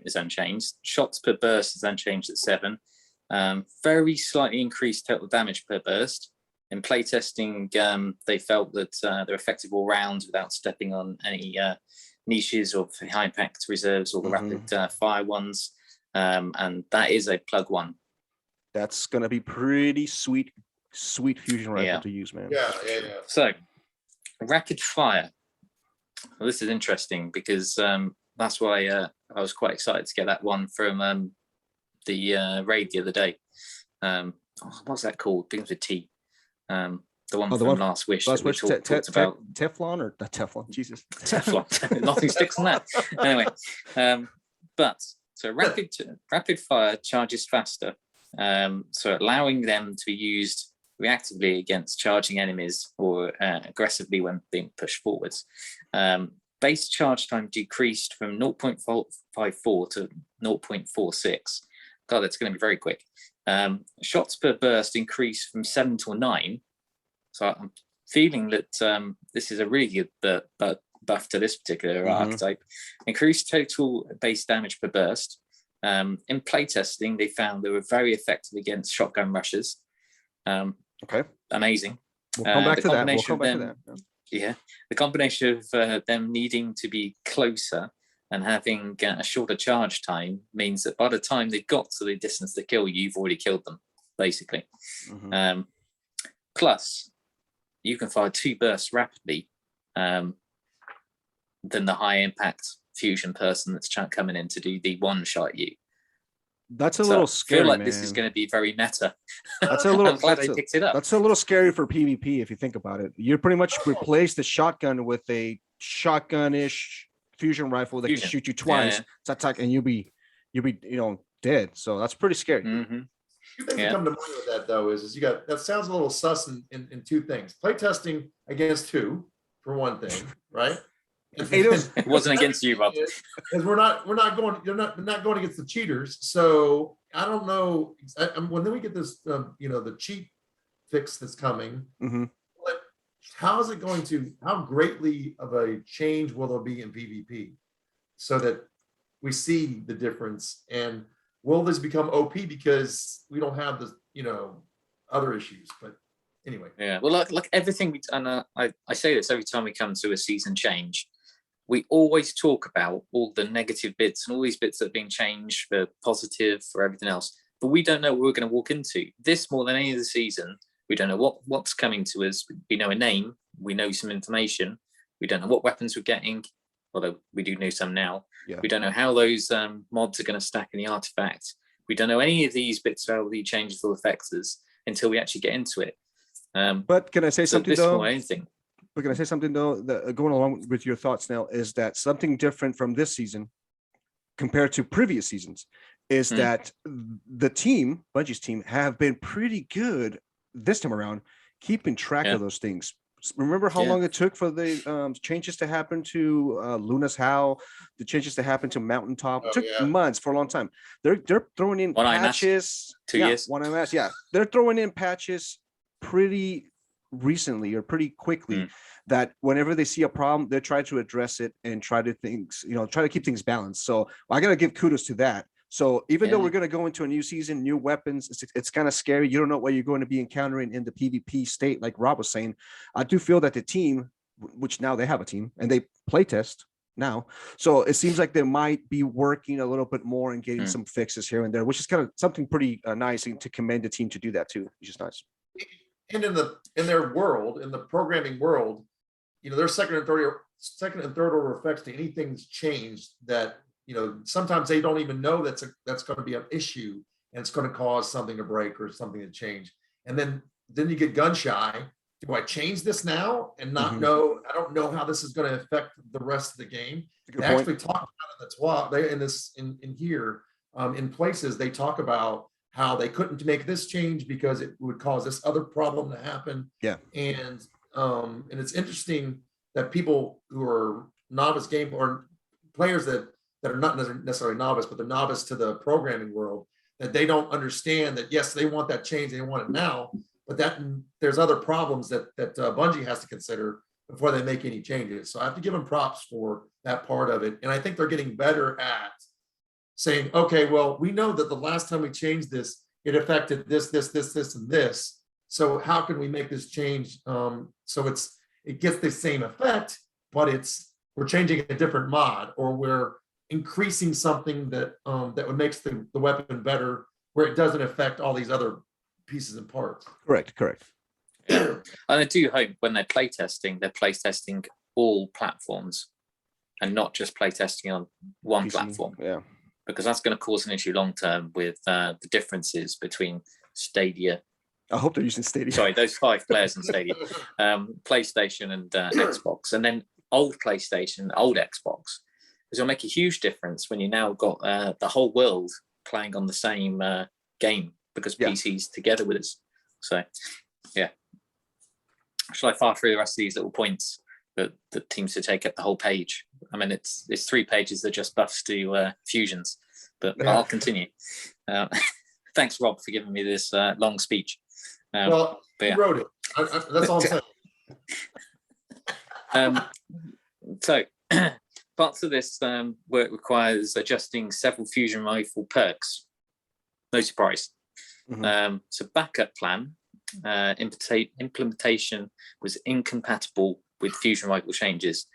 is unchanged. Shots per burst is unchanged at 7. Very slightly increased total damage per burst. In playtesting, they felt that they're effective all round without stepping on any niches or high impact reserves or the rapid fire ones. And that is a plug one. That's going to be pretty sweet fusion rifle to use, man. Yeah. So, rapid fire. Well, this is interesting because that's why I was quite excited to get that one from the raid the other day. What's that called? Begins with T. The one from Last Wish. Last Wish, talked about Teflon or not Teflon? Jesus, Teflon. Nothing sticks on that. Anyway, but so rapid fire charges faster, so allowing them to be used reactively against charging enemies or aggressively when being pushed forwards. Base charge time decreased from 0.54 to 0.46. God, that's going to be very quick. Shots per burst increased from 7 to 9. So I'm feeling that this is a really good buff to this particular archetype. Increased total base damage per burst. In playtesting, they found they were very effective against shotgun rushes. Okay. Amazing. We'll come back to that. Yeah. The combination of them needing to be closer and having a shorter charge time means that by the time they got to the distance to kill you, you've already killed them, basically. Plus, you can fire 2 bursts rapidly than the high impact fusion person that's coming in to do the one shot you. That's a little scary. I feel like man. This is going to be very meta. That's a little. I'm glad they picked it up. That's a little scary for PvP if you think about it. You pretty much replace the shotgun with a shotgun-ish fusion rifle that can shoot you twice. And you'll be dead. So that's pretty scary. Two things that come to mind with that though is you got that sounds a little sus in 2 things. Playtesting against 2 for one thing, right? It wasn't against you, Bob. Because you're not going against the cheaters. So I don't know. When then we get this, the cheat fix that's coming. How is it going to? How greatly of a change will there be in PvP, so that we see the difference? And will this become OP because we don't have the other issues? But anyway. Yeah. Well, like everything, I say this every time we come to a season change. We always talk about all the negative bits and all these bits that have been changed for positive, for everything else, but we don't know what we're going to walk into. This more than any of the season, we don't know what's coming to us. We know a name, we know some information, we don't know what weapons we're getting, although we do know some now. We don't know how those mobs are going to stack in the artifact. We don't know any of these bits of how the changes will affect us until we actually get into it. But can I say something though? Anything. But can I say something though, that going along with your thoughts now, is that something different from this season compared to previous seasons is that the team, Bungie's team, have been pretty good this time around keeping track of those things. Remember how long it took for the changes to happen to Luna's Howl, the changes to happen to Mountaintop? It took months, for a long time. They're throwing in patches. 2 years. They're throwing in patches pretty recently or pretty quickly that whenever they see a problem, they try to address it and try to keep things balanced. So I got to give kudos to that. So even though we're going to go into a new season, new weapons, it's kind of scary. You don't know what you're going to be encountering in the PvP state, like Rob was saying. I do feel that the team, which now they have a team and they play test now, so it seems like they might be working a little bit more and getting some fixes here and there, which is kind of something pretty nice, and to commend the team to do that too, which is nice. And in their world, in the programming world, there's second and third order effects to anything that's changed that, sometimes they don't even know that's going to be an issue and it's going to cause something to break or something to change. And then you get gun shy. Do I change this now and not know? I don't know how this is going to affect the rest of the game. They actually talk about it. That's why in places they talk about how they couldn't make this change because it would cause this other problem to happen. And it's interesting that people who are novice game or players that are not necessarily novice, but they're novice to the programming world, that they don't understand that, yes, they want that change, they want it now, but that there's other problems that Bungie has to consider before they make any changes. So I have to give them props for that part of it. And I think they're getting better at saying, okay, well, we know that the last time we changed this, it affected this, and this. So how can we make this change? So it gets the same effect, but we're changing a different mod, or we're increasing something that that makes the weapon better, where it doesn't affect all these other pieces and parts. Correct. Yeah. And I do hope when they're playtesting all platforms and not just playtesting on one PC, platform, yeah. because that's going to cause an issue long term with the differences between Stadia. I hope they're using Stadia. Sorry, those 5 players in Stadia, PlayStation and Xbox, and then old PlayStation, old Xbox. Because it'll make a huge difference when you now got the whole world playing on the same game, because PC's together with us. So, yeah. Shall I fire through the rest of these little points that seems to take up the whole page? I mean, it's 3 pages that just buffs to fusions, but I'll continue. Thanks, Rob, for giving me this long speech. Well, you wrote it. That's all I'm saying. So, parts of this work requires adjusting several fusion rifle perks. No surprise. So backup plan implementation was incompatible with fusion rifle changes.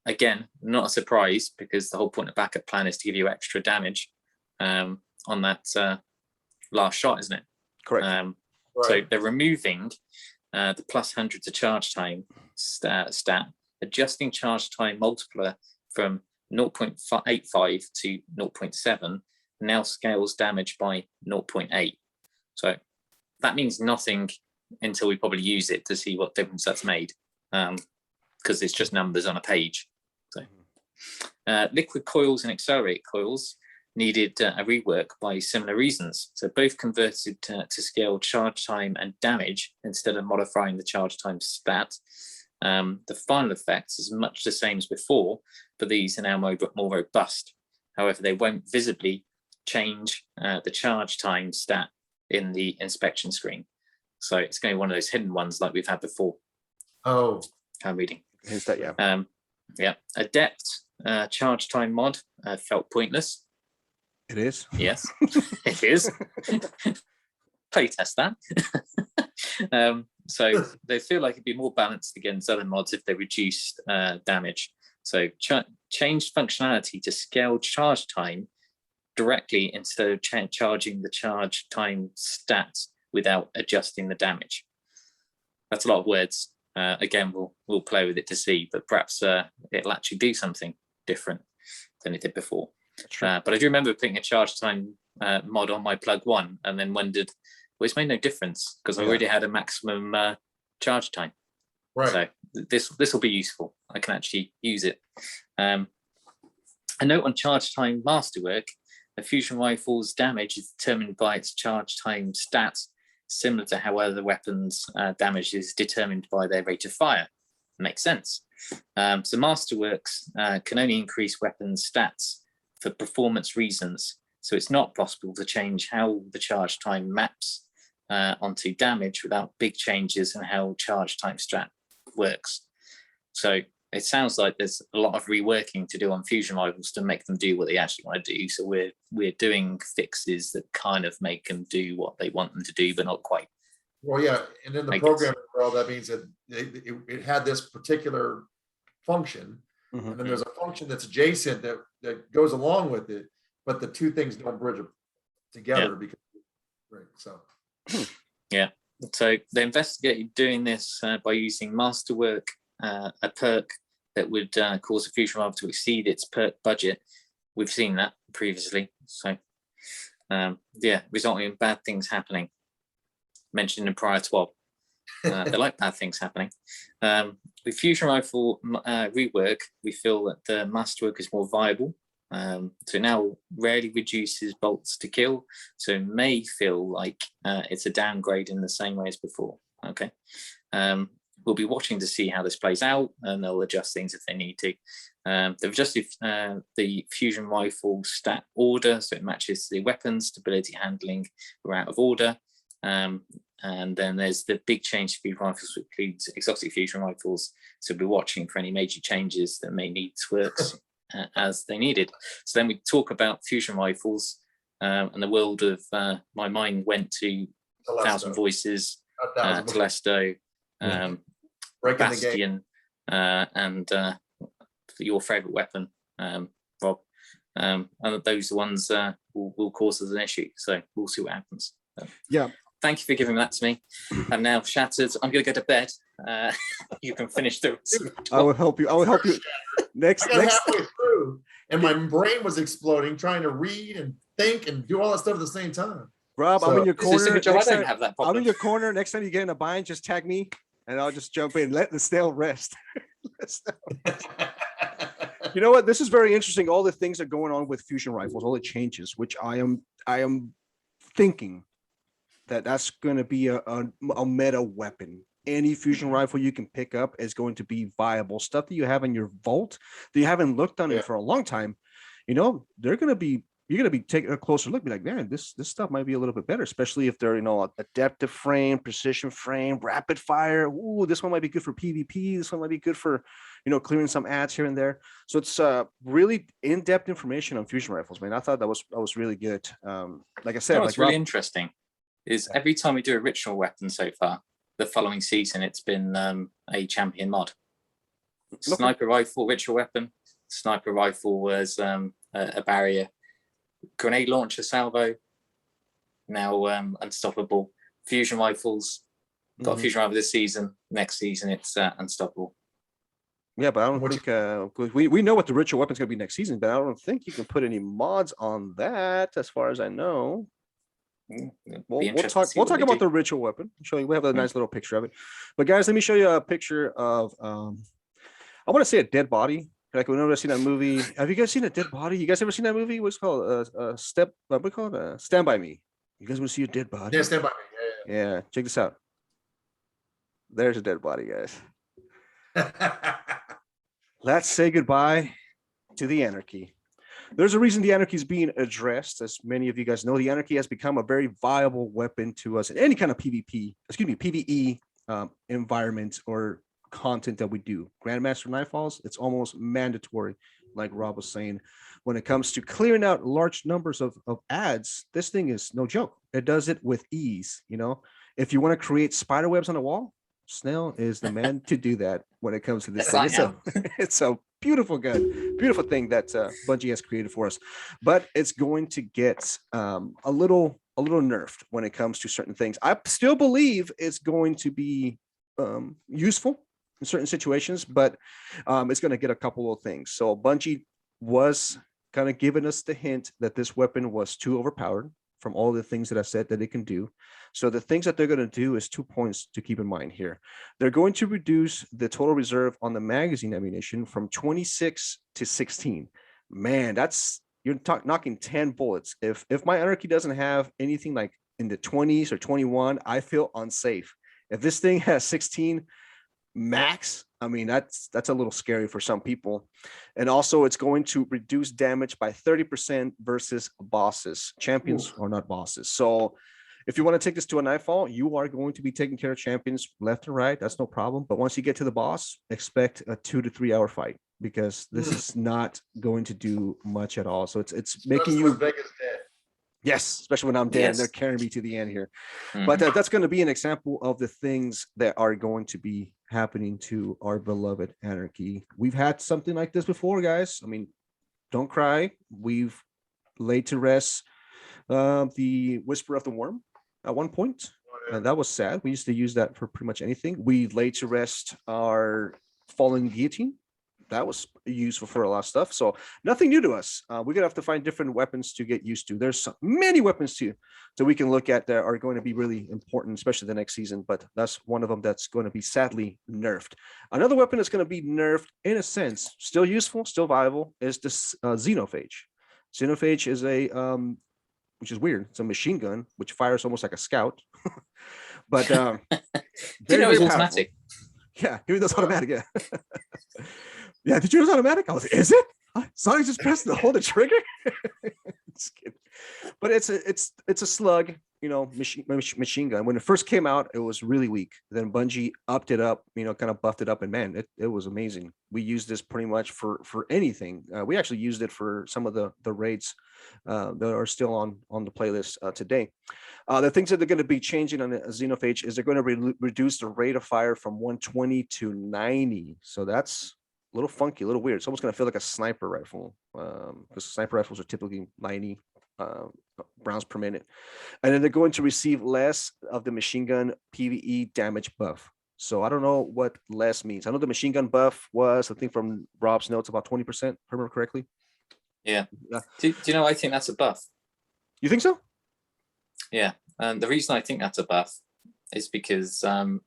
Again, not a surprise, because the whole point of backup plan is to give you extra damage on that last shot, isn't it? Correct. Right. So they're removing the +100 to charge time stat, adjusting charge time multiplier from 0.85 to 0.7, now scales damage by 0.8. So that means nothing until we probably use it to see what difference that's made, because it's just numbers on a page. So liquid coils and accelerate coils needed a rework by similar reasons. So both converted to scale charge time and damage instead of modifying the charge time stat. The final effect is much the same as before, but these are now more robust. However, they won't visibly change the charge time stat in the inspection screen. So it's going to be one of those hidden ones like we've had before. Oh, I'm reading. Here's that, yeah. Yeah. Adept charge time mod felt pointless. It is. Yes, it is. Playtest that. So they feel like it'd be more balanced against other mods if they reduced damage. So changed functionality to scale charge time directly instead of charging the charge time stats without adjusting the damage. That's a lot of words. Again, we'll play with it to see, but perhaps it'll actually do something different than it did before. But I do remember putting a charge time mod on my plug 1 and then wondered, well, it's made no difference because I already had a maximum charge time. right. So this will be useful. I can actually use it. A note on charge time masterwork: a fusion rifle's damage is determined by its charge time stats, similar to how other weapons' damage is determined by their rate of fire. Makes sense. So Masterworks can only increase weapons stats for performance reasons. So it's not possible to change how the charge time maps onto damage without big changes in how charge time stat works. So it sounds like there's a lot of reworking to do on fusion rifles to make them do what they actually want to do. So we're doing fixes that kind of make them do what they want them to do, but not quite. Well, yeah, and in the programming world, that means that it had this particular function, and then there's a function that's adjacent that goes along with it, but the two things don't bridge together because, right? So, yeah. So they investigated doing this by using Masterwork, a perk that would cause a fusion rifle to exceed its perk budget. We've seen that previously. So, yeah, resulting in bad things happening. Mentioned in prior TWAB. They like bad things happening. With fusion rifle rework, we feel that the Masterwork is more viable. So now rarely reduces bolts to kill, so it may feel like it's a downgrade in the same way as before. Okay, we'll be watching to see how this plays out, and they'll adjust things if they need to. They've adjusted the fusion rifle stat order, so it matches the weapons, stability, handling were out of order. And then there's the big change to fusion rifles, which includes exotic fusion rifles. So we'll be watching for any major changes that may need twerks as they needed. So then we talk about fusion rifles, and the world of my mind went to 1,000 Voices, Telesto, Breaking the game. Bastion, and your favorite weapon, Rob. And those are the ones will cause us an issue. So we'll see what happens. Yeah. Thank you for giving that to me. I'm now shattered. I'm going to go to bed. You can finish the. I will help you. I will help you. Next. I got halfway through, and my brain was exploding, trying to read and think and do all that stuff at the same time. Rob, I'm in your corner. I don't have that problem. I'm in your corner. Next time you get in a bind, just tag me, and I'll just jump in. Let the snail rest. You know what? This is very interesting. All the things that are going on with fusion rifles, all the changes, which I am thinking that's going to be a meta weapon. Any fusion rifle you can pick up is going to be viable. Stuff that you have in your vault that you haven't looked on it for a long time, you're going to be taking a closer look, be like, man, this stuff might be a little bit better, especially if they're, adaptive frame, precision frame, rapid fire. Ooh, this one might be good for PvP. This one might be good for, clearing some ads here and there. So it's really in-depth information on fusion rifles, man. I thought that was really good. Like I said, what's really interesting is every time we do a ritual weapon so far, the following season, it's been a champion mod. Sniper rifle, ritual weapon. Sniper rifle was a barrier. Grenade launcher salvo, now unstoppable. Fusion rifles, got a fusion rifle this season. Next season, it's unstoppable. Yeah, but I don't think we know what the ritual weapon's gonna be next season, but I don't think you can put any mods on that, as far as I know. We'll talk about the ritual weapon. I'll show you. We have a nice little picture of it. But guys, let me show you a picture of I want to say a dead body. Like whenever I've seen that movie, have you guys seen a dead body? You guys ever seen that movie? What's it called? What we call it? Stand By Me. You guys want to see a dead body? Yeah, Stand By Me. Yeah. Check this out. There's a dead body, guys. Let's say goodbye to the anarchy. There's a reason the anarchy is being addressed. As many of you guys know, the anarchy has become a very viable weapon to us in any kind of PvE environment or content that we do. Grandmaster Nightfalls, it's almost mandatory, like Rob was saying. When it comes to clearing out large numbers of ads, this thing is no joke. It does it with ease. If you want to create spider webs on a wall, Snail is the man to do that when it comes to this thing. It's a beautiful gun, beautiful thing that Bungie has created for us, but it's going to get a little nerfed when it comes to certain things. I still believe it's going to be useful in certain situations, but it's going to get a couple of things. So Bungie was kind of giving us the hint that this weapon was too overpowered from all the things that I said that it can do. So the things that they're going to do is 2 points to keep in mind here. They're going to reduce the total reserve on the magazine ammunition from 26 to 16. Man, you're knocking 10 bullets. If my anarchy doesn't have anything like in the 20s or 21, I feel unsafe. If this thing has 16 max, I mean, that's a little scary for some people. And also it's going to reduce damage by 30% versus bosses. Champions are not bosses. So if you want to take this to a nightfall, you are going to be taking care of champions left and right. That's no problem. But once you get to the boss, expect a 2 to 3 hour fight, because this is not going to do much at all. So it's making you Vegas dead. Yes, especially when I'm dead and they're carrying me to the end here. But that's going to be an example of the things that are going to be happening to our beloved anarchy. We've had something like this before, guys. I mean, don't cry. We've laid to rest the Whisper of the Worm at one point, and that was sad. We used to use that for pretty much anything. We laid to rest our Fallen Guillotine. That was useful for a lot of stuff. So nothing new to us. We're gonna have to find different weapons to get used to. There's many weapons too that we can look at that are going to be really important, especially the next season. But that's one of them that's going to be sadly nerfed. Another weapon that's going to be nerfed in a sense, still useful, still viable, is this Xenophage. Xenophage is which is weird. It's a machine gun which fires almost like a scout, but it's automatic. Yeah, even though it's automatic. Yeah. Yeah, did you know it's automatic? I was like, is it? Sonic just pressed hold the trigger. Just kidding. But it's a slug. machine gun. When it first came out, it was really weak. Then Bungie upped it up, kind of buffed it up, and man, it was amazing. We used this pretty much for anything. We actually used it for some of the raids that are still on the playlist today. The things that they're going to be changing on the Xenophage is they're going to reduce the rate of fire from 120 to 90. So that's a little funky, a little weird. It's almost going to feel like a sniper rifle, because sniper rifles are typically 90 rounds per minute. And then they're going to receive less of the machine gun PvE damage buff. So I don't know what less means. I know the machine gun buff was, I think from Rob's notes, about 20%, if I remember correctly. Yeah. Do you know, I think that's a buff. You think so? Yeah. And the reason I think that's a buff is because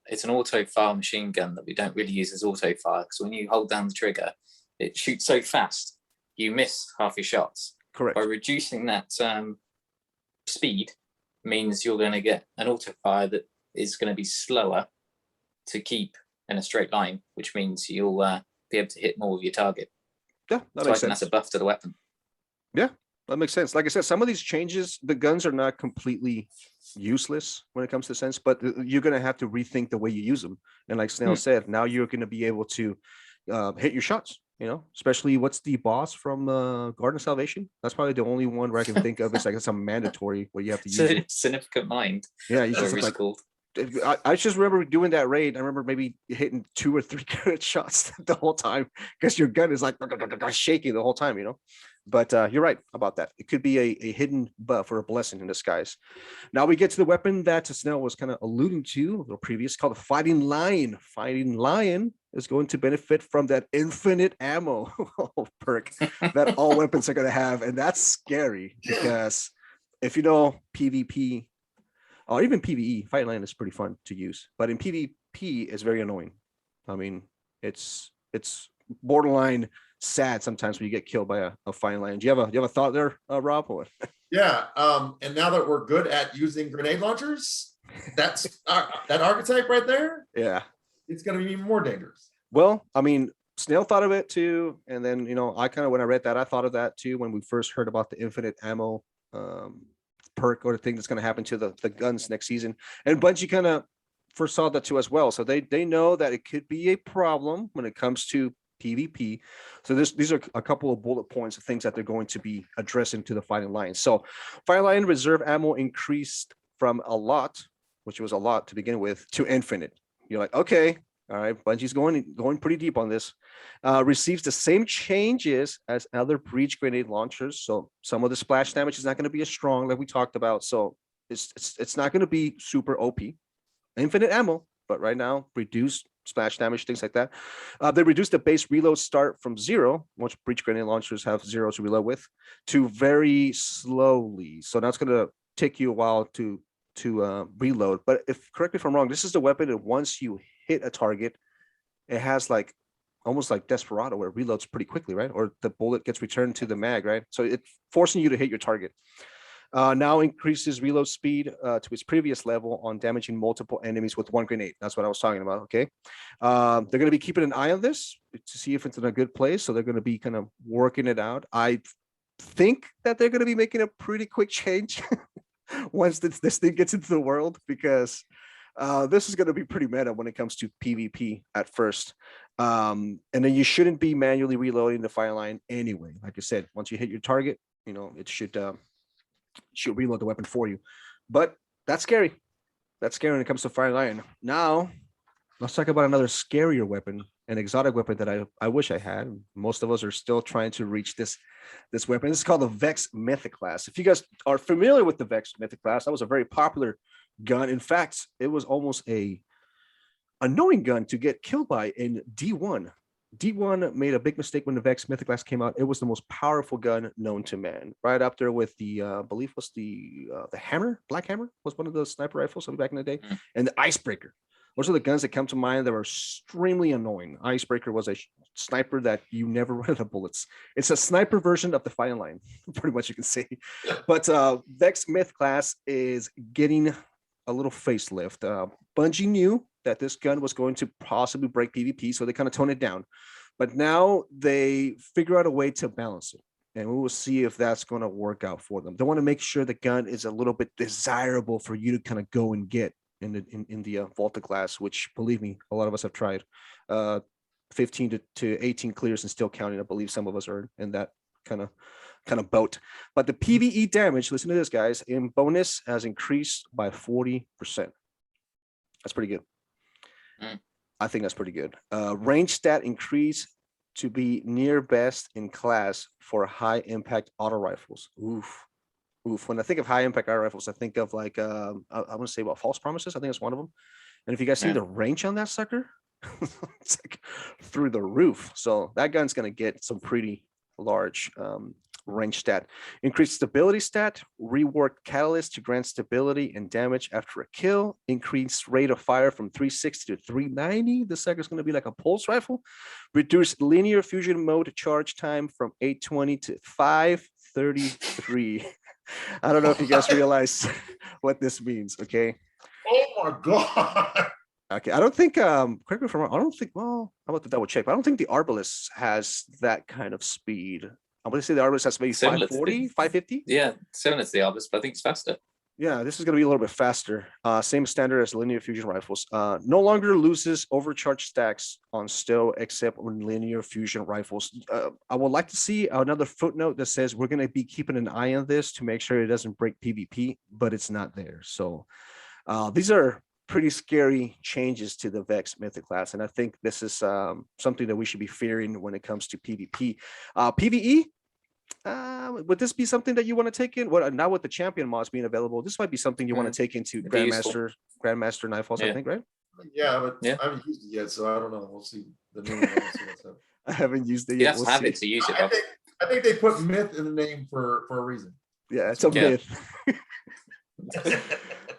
it's an auto-fire machine gun that we don't really use as auto-fire, because when you hold down the trigger, it shoots so fast, you miss half your shots. Correct. By reducing that speed means you're going to get an auto-fire that is going to be slower to keep in a straight line, which means you'll be able to hit more of your target. Yeah, that so makes I think sense. that's a buff to the weapon. Yeah, that makes sense. Like I said, some of these changes, the guns are not completely useless when it comes to sense, but you're going to have to rethink the way you use them. And like Snail said, now you're going to be able to hit your shots, especially what's the boss from Garden of Salvation? That's probably the only one where I can think of. It's like some mandatory where you have to use it. Significant Mind. Yeah, you just like, called. I just remember doing that raid. I remember maybe hitting 2 or 3 good shots the whole time because your gun is like shaking the whole time, But you're right about that. It could be a hidden buff or a blessing in disguise. Now we get to the weapon that Snell was kind of alluding to a little previous, called the Fighting Lion. Fighting Lion is going to benefit from that infinite ammo perk that all weapons are going to have. And that's scary because if you know PvP, or even PvE, Fighting Lion is pretty fun to use. But in PvP, it's very annoying. I mean, it's borderline sad sometimes when you get killed by a Fighting Lion. Do you have a thought there, Rob? Or? Yeah, and now that we're good at using grenade launchers, that's that archetype right there. Yeah, it's going to be even more dangerous. Well, I mean, Snail thought of it too, and then I kind of, when I read that, I thought of that too when we first heard about the infinite ammo perk or the thing that's going to happen to the guns next season. And Bungie kind of first saw that too as well, so they know that it could be a problem when it comes to PvP. So these are a couple of bullet points of things that they're going to be addressing to the Fighting Lion. So Fighting Lion reserve ammo increased from a lot, which was a lot to begin with, to infinite. You're like, okay, all right, Bungie's going pretty deep on this. Receives the same changes as other breach grenade launchers. So some of the splash damage is not going to be as strong like we talked about. So it's not going to be super OP. Infinite ammo, but right now reduced splash damage, things like that. They reduced the base reload start from 0, which breach grenade launchers have 0 to reload with, to very slowly. So now it's going to take you a while to reload. But correct me if I'm wrong, this is the weapon that once you hit a target, it has like almost like Desperado where it reloads pretty quickly, right? Or the bullet gets returned to the mag, right? So it's forcing you to hit your target. Now increases reload speed to its previous level on damaging multiple enemies with 1 grenade. That's what I was talking about, okay? They're going to be keeping an eye on this to see if it's in a good place. So they're going to be kind of working it out. I think that they're going to be making a pretty quick change once this thing gets into the world, because this is going to be pretty meta when it comes to PvP at first. And then you shouldn't be manually reloading the Fighting Lion anyway. Like I said, once you hit your target, it should reload the weapon for you. But that's scary. That's scary when it comes to Fighting Lion. Now, let's talk about another scarier weapon, an exotic weapon that I wish I had. Most of us are still trying to reach this weapon. This is called the Vex Mythic class. If you guys are familiar with the Vex Mythic class, that was a very popular gun. In fact, it was almost a annoying gun to get killed by in D1. D1 made a big mistake when the Vex Mythic class came out. It was the most powerful gun known to man, right up there with the I believe was the hammer. Black Hammer was one of the sniper rifles back in the day, and the Icebreaker. Those are the guns that come to mind that were extremely annoying. Icebreaker was a sniper that you never run out of bullets. It's a sniper version of the Fighting Lion, pretty much you can say. But Vex Myth class is getting a little facelift. Bungie knew that this gun was going to possibly break PvP, so they kind of toned it down. But now they figure out a way to balance it. and we will see if that's going to work out for them. They want to make sure the gun is a little bit desirable for you to kind of go and get in the Volta class, which, believe me, a lot of us have tried. 15 to 18 clears and still counting. I believe some of us are in that kind of boat. But the PvE damage, listen to this, guys, in bonus has increased by 40%. That's pretty good. I think that's pretty good. Range stat increase to be near best in class for high impact auto rifles. Oof. When I think of high impact auto rifles, I think of like I want to say about false promises. I think that's one of them. And if you guys see the range on that sucker, it's like through the roof. So that gun's going to get some pretty large range stat. Increased stability stat, reworked catalyst to grant stability and damage after a kill, increased rate of fire from 360 to 390. The sucker's going to be like a pulse rifle. Reduced linear fusion mode charge time from 820 to 533. I don't know if you guys realize what this means. Okay. Oh my God. Okay, I don't think correct me if I'm wrong, I don't think, well, how about the double check? But I don't think the Arbalest has that kind of speed. I'm going to say the Arbalest has maybe 540, 550. Yeah, similar to the Arbalest, but I think it's faster. Yeah, this is going to be a little bit faster. Same standard as linear fusion rifles. No longer loses overcharged stacks on stow except on linear fusion rifles. I would like to see another footnote that says we're going to be keeping an eye on this to make sure it doesn't break PvP, but it's not there. So these are pretty scary changes to the Vex Mythic class, and I think this is something that we should be fearing when it comes to PvP. PvE, would this be something that you want to take in? Well, now with the champion mods being available, this might be something you want to take into Grandmaster Nightfalls, I think, right? Yeah, but I haven't used it yet, so I don't know. We'll see the new one. What's up. I haven't used it You yet. have to have it to use it. I think they put myth in the name for a reason. Yeah, it's a myth.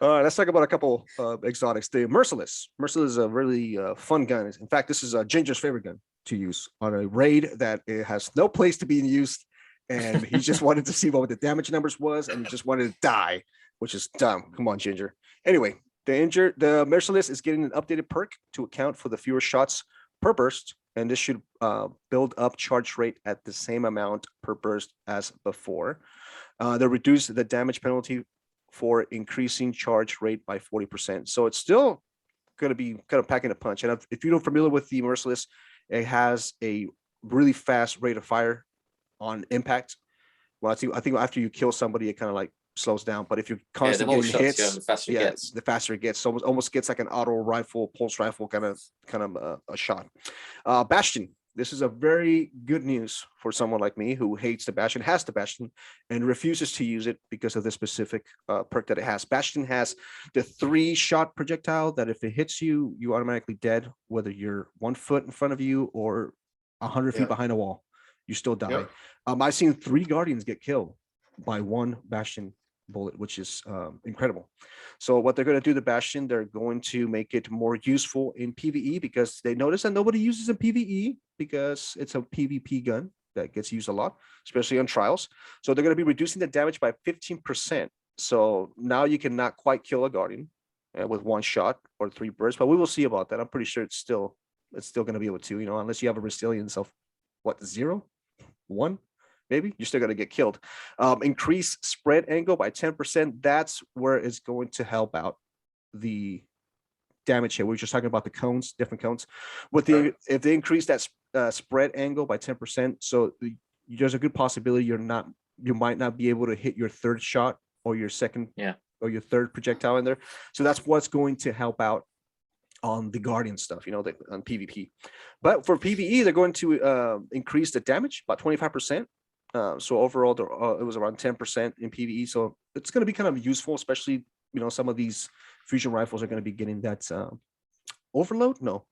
All right, let's talk about a couple exotics. The Merciless. Merciless is a really fun gun. In fact, this is Ginger's favorite gun to use on a raid that it has no place to be used, and he just wanted to see what the damage numbers was, and he just wanted to die, which is dumb. Come on, Ginger. Anyway, the Merciless is getting an updated perk to account for the fewer shots per burst, and this should build up charge rate at the same amount per burst as before. They reduce the damage penalty for increasing charge rate by 40%. So it's still going to be kind of packing a punch. And if you're not familiar with the Merciless, it has a really fast rate of fire on impact. Well, I think after you kill somebody, it kind of like slows down. But if you're constantly getting hits, the faster it gets. The faster it gets. So almost gets like an auto rifle, pulse rifle kind of a shot. Bastion. This is a very good news for someone like me who hates the Bastion, has the Bastion, and refuses to use it because of the specific perk that it has. Bastion has the 3-shot projectile that if it hits you, you're automatically dead, whether you're 1 foot in front of you or 100 feet behind a wall, you still die. Yep. I've seen 3 Guardians get killed by 1 Bastion bullet, which is incredible. So what they're going to do, the Bastion, they're going to make it more useful in PvE because they notice that nobody uses a PvE because it's a PvP gun that gets used a lot, especially on trials. So they're going to be reducing the damage by 15%. So now you can not quite kill a Guardian with 1 shot or 3 bursts, but we will see about that. I'm pretty sure it's still going to be able to, unless you have a resilience of 0, 1. Maybe you're still going to get killed. Increase spread angle by 10%. That's where it's going to help out the damage here. We were just talking about the cones, different cones. If they increase that spread angle by 10%, so there's a good possibility you might not be able to hit your 3rd shot or your 2nd or your 3rd projectile in there. So that's what's going to help out on the Guardian stuff, on PvP. But for PvE, they're going to increase the damage by 25%. So overall, it was around 10% in PvE. So it's going to be kind of useful, especially, some of these fusion rifles are going to be getting that overload. No,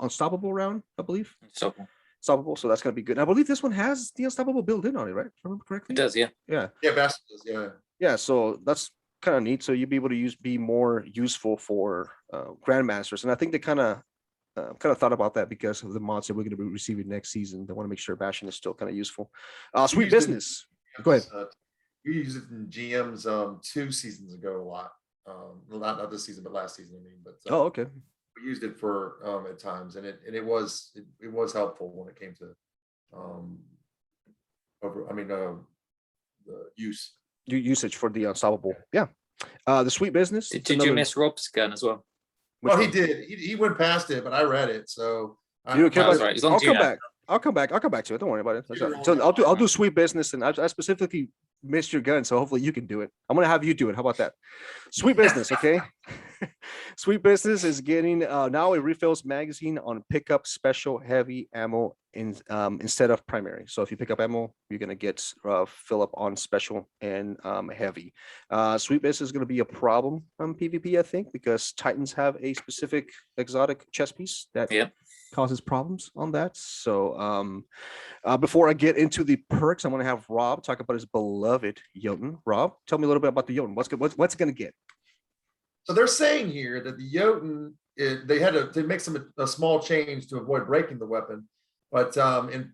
unstoppable round, I believe. Unstoppable. So that's going to be good. And I believe this one has the unstoppable built in on it, right? If I remember correctly. It does, yeah. Yeah, Bastion does, yeah. Yeah, so that's kind of neat. So you'll be able to be more useful for Grandmasters. And I think they kind of thought about that because of the mods that we're going to be receiving next season. They want to make sure Bastion is still kind of useful. Sweet business. Go ahead. We used it in GMs 2 seasons ago a lot. Well, not this season, but last season. But okay. We used it for at times, and it was helpful when it came to the use. Usage for the unstoppable. Yeah. The sweet business. Did you miss Rob's gun as well? Well, he did. He went past it, but I read it, so You okay, That's but right. As long I'll as you come know. back. I'll come back to it. Don't worry about it. You're So only- I'll do sweet business, and I specifically missed your gun, so hopefully you can do it. I'm gonna have you do it. How about that? Sweet business, okay? Sweet business is getting now a refills magazine on pickup special heavy ammo instead of primary. So if you pick up ammo, you're gonna get fill up on special and heavy. Sweet business is gonna be a problem on PvP, I think, because Titans have a specific exotic chest piece that causes problems on that. So before I get into the perks, I'm gonna have Rob talk about his beloved Jotun. Rob, tell me a little bit about the Jotun. What's it gonna get? So they're saying here that the Jotun, they had to make a small change to avoid breaking the weapon, but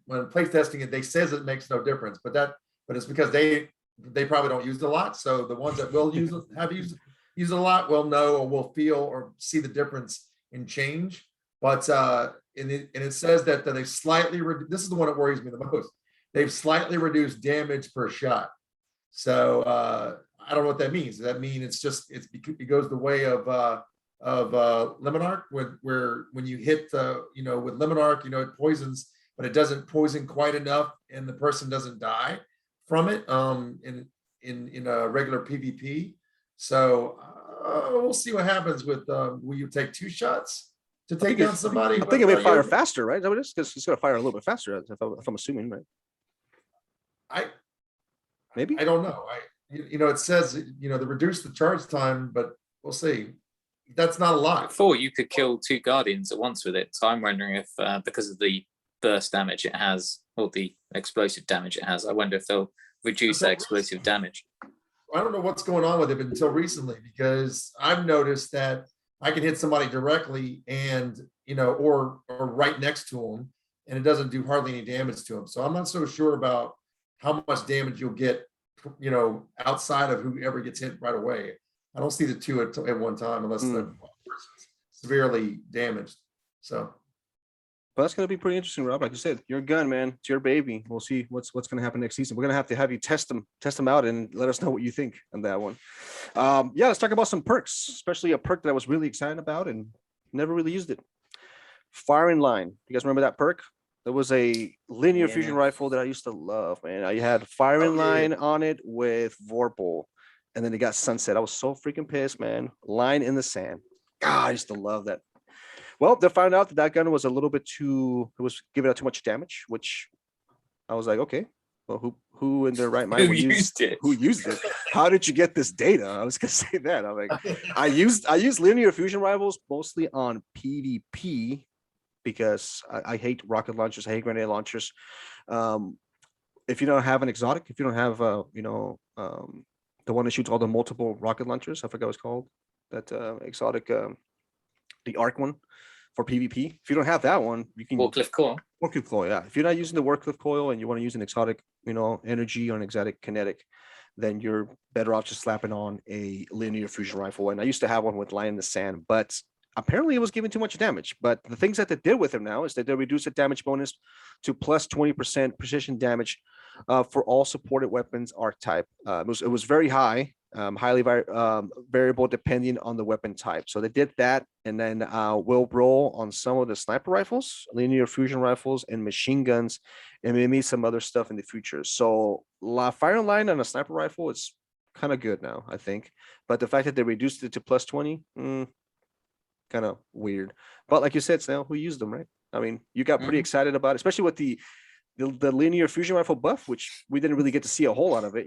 when play testing it, they says it makes no difference. But it's because they probably don't use it a lot. So the ones that will use it a lot will know or will feel or see the difference in change. But it says that they slightly this is the one that worries me the most. They've slightly reduced damage per shot. So I don't know what that means. Does that mean it goes the way of Limonarch, where when you hit with Limonarch, it poisons, but it doesn't poison quite enough, and the person doesn't die from it in a regular PvP. So we'll see what happens with will you take 2 shots to take down somebody? I think it may fire faster, right? Is that what it is? Because it's going to fire a little bit faster, if I'm assuming, right? Maybe I don't know. It says they reduce the charge time, but we'll see. That's not a lot. Before you could kill 2 guardians at once with it. So I'm wondering if because of the burst damage it has or the explosive damage it has, I wonder if they'll reduce that explosive damage. I don't know what's going on with it until recently, because I've noticed that I can hit somebody directly and or right next to them, and it doesn't do hardly any damage to them. So I'm not so sure about how much damage you'll get outside of whoever gets hit right away. I don't see the 2 at one time unless the person's severely damaged. So but that's going to be pretty interesting, Rob. Like you said, your gun, man, it's your baby. We'll see what's going to happen next season. We're going to have you test them out and let us know what you think on that one. Let's talk about some perks, especially a perk that I was really excited about and never really used it. Firing line. You guys remember that perk? There was a linear fusion rifle that I used to love, man. I had firing line on it with Vorpal, and then it got sunset. I was so freaking pissed, man. Line in the sand. God, I used to love that. Well, they found out that gun was a little bit it was giving out too much damage, which I was like, okay, well, who in their right mind Who used it? Who used it? How did you get this data? I was gonna say that. I'm like, I used linear fusion rifles mostly on PvP because I hate rocket launchers, I hate grenade launchers. If you don't have an exotic, if you don't have the one that shoots all the multiple rocket launchers, I forgot what it's called, that exotic, the arc one for PvP. If you don't have that one, you can Warcliffe Coil. Warcliffe Coil, yeah. If you're not using the Warcliffe Coil and you want to use an exotic, energy or an exotic kinetic, then you're better off just slapping on a linear fusion rifle. And I used to have one with line in the sand, but apparently it was giving too much damage. But the things that they did with him now is that they reduced the damage bonus to plus 20% precision damage for all supported weapons archetype. It was very high, highly variable depending on the weapon type. So they did that, and then will roll on some of the sniper rifles, linear fusion rifles, and machine guns, and maybe some other stuff in the future. So firing line on a sniper rifle is kind of good now, I think. But the fact that they reduced it to plus 20, kind of weird. But like you said, Snail, who used them, right? I mean, you got pretty excited about it, especially with the linear fusion rifle buff, which we didn't really get to see a whole lot of it.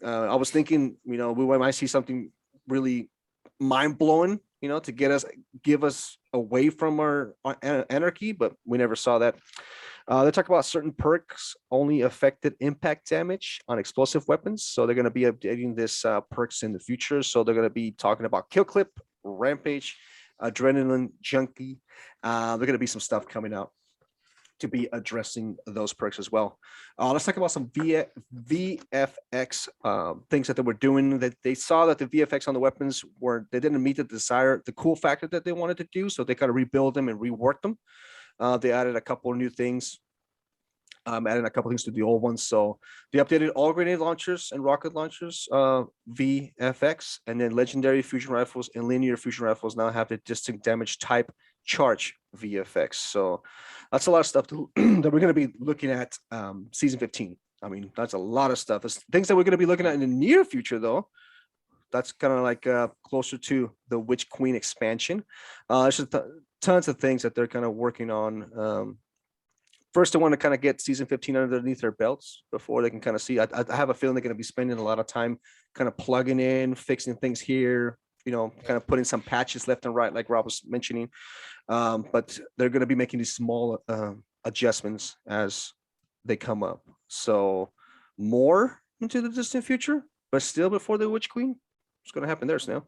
I was thinking, we might see something really mind blowing, to give us away from our anarchy, but we never saw that. They talk about certain perks only affected impact damage on explosive weapons. So they're going to be updating this perks in the future. So they're going to be talking about kill clip, rampage, adrenaline junkie. There's going to be some stuff coming out to be addressing those perks as well. Let's talk about some VFX things that they were doing. That they saw that the VFX on the weapons they didn't meet the cool factor that they wanted to do, so they kind of rebuild them and rework them. They added a couple of new things. Adding a couple things to the old ones. So they updated all grenade launchers and rocket launchers, VFX, and then legendary fusion rifles and linear fusion rifles now have the distinct damage type charge VFX. So that's a lot of stuff that we're going to be looking at season 15. I mean, that's a lot of stuff. It's things that we're going to be looking at in the near future, though. That's kind of like closer to the Witch Queen expansion. There's just tons of things that they're kind of working on. First, I want to kind of get season 15 underneath their belts before they can kind of see. I have a feeling they're going to be spending a lot of time kind of plugging in, fixing things here, kind of putting some patches left and right, like Rob was mentioning. But they're going to be making these small adjustments as they come up. So more into the distant future, but still before the Witch Queen. What's going to happen there, Snail?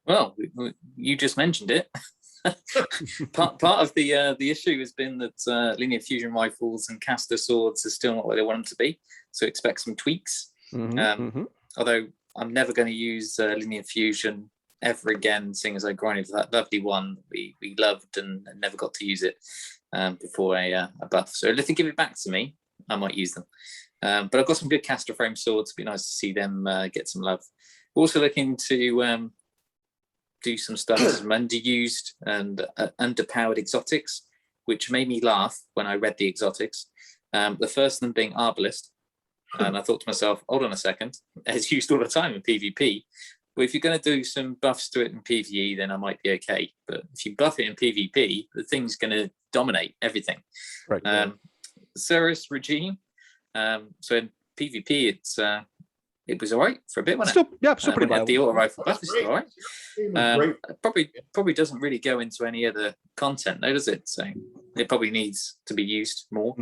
Well, you just mentioned it. part of the issue has been that linear fusion rifles and caster swords are still not where they want them to be. So expect some tweaks. Although I'm never going to use linear fusion ever again, seeing as I grinded that lovely one we loved and never got to use it before a buff. So if they give it back to me, I might use them. But I've got some good caster frame swords. It'd be nice to see them get some love. We're also looking to do some stuff with some underused and underpowered exotics, which made me laugh when I read the exotics. The first of them being Arbalist. And I thought to myself, hold on a second, it's used all the time in PvP. Well, if you're going to do some buffs to it in PvE, then I might be okay. But if you buff it in PvP, the thing's going to dominate everything. Right. Cirrus Regime. So in PvP, it was all right for a bit, wasn't it? Still pretty viable. The auto rifle buff is still all right. Great. Probably doesn't really go into any other content, though, does it? So it probably needs to be used more.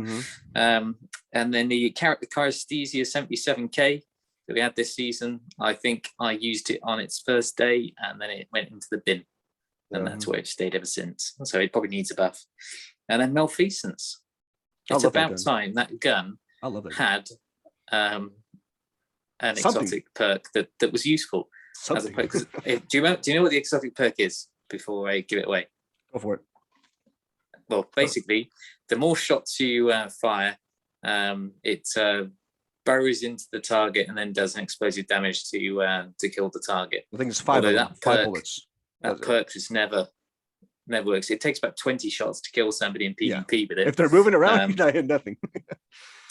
And then the Charisthesia 77K that we had this season, I think I used it on its first day, and then it went into the bin, and that's where it stayed ever since. So it probably needs a buff. And then Malfeasance. It's about time that gun had an exotic perk that was useful. As opposed, do you know what the exotic perk is before I give it away? Go for it. Well, basically, the more shots you fire, it burrows into the target and then does an explosive damage to kill the target. I think it's five bullets. That perk just never works. It takes about 20 shots to kill somebody in PvP with it. If they're moving around, you're not hitting nothing.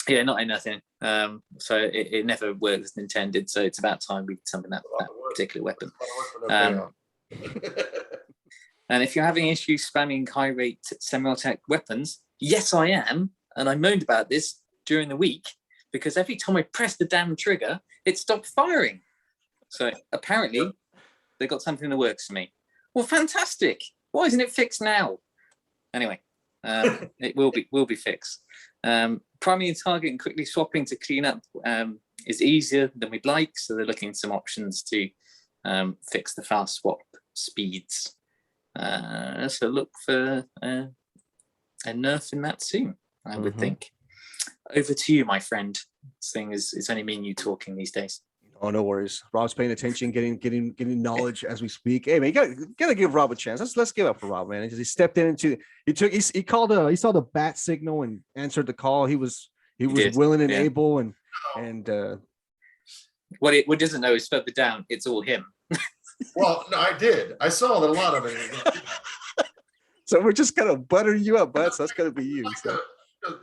Yeah, not in nothing. So it never works as intended. So it's about time we did something that particular weapon. And if you're having issues spamming high rate semi-automatic weapons, yes, I am. And I moaned about this during the week because every time I pressed the damn trigger, it stopped firing. So apparently they got something that works for me. Well, fantastic. Why isn't it fixed now? Anyway, it will be fixed. Priming a target and quickly swapping to clean up is easier than we'd like, so they're looking at some options to fix the fast swap speeds. So look for a nerf in that soon, I would think. Over to you, my friend, seeing as it's only me and you talking these days. Oh, no worries. Rob's paying attention, getting knowledge as we speak. Hey man, you gotta give Rob a chance. Let's give up for Rob, man. He stepped into he called he saw the bat signal and answered the call. He was willing and able and what doesn't know is further down, it's all him. Well, no, I did. I saw a lot of it. So we're just kind of buttering you up, bud. So that's gonna be you. So.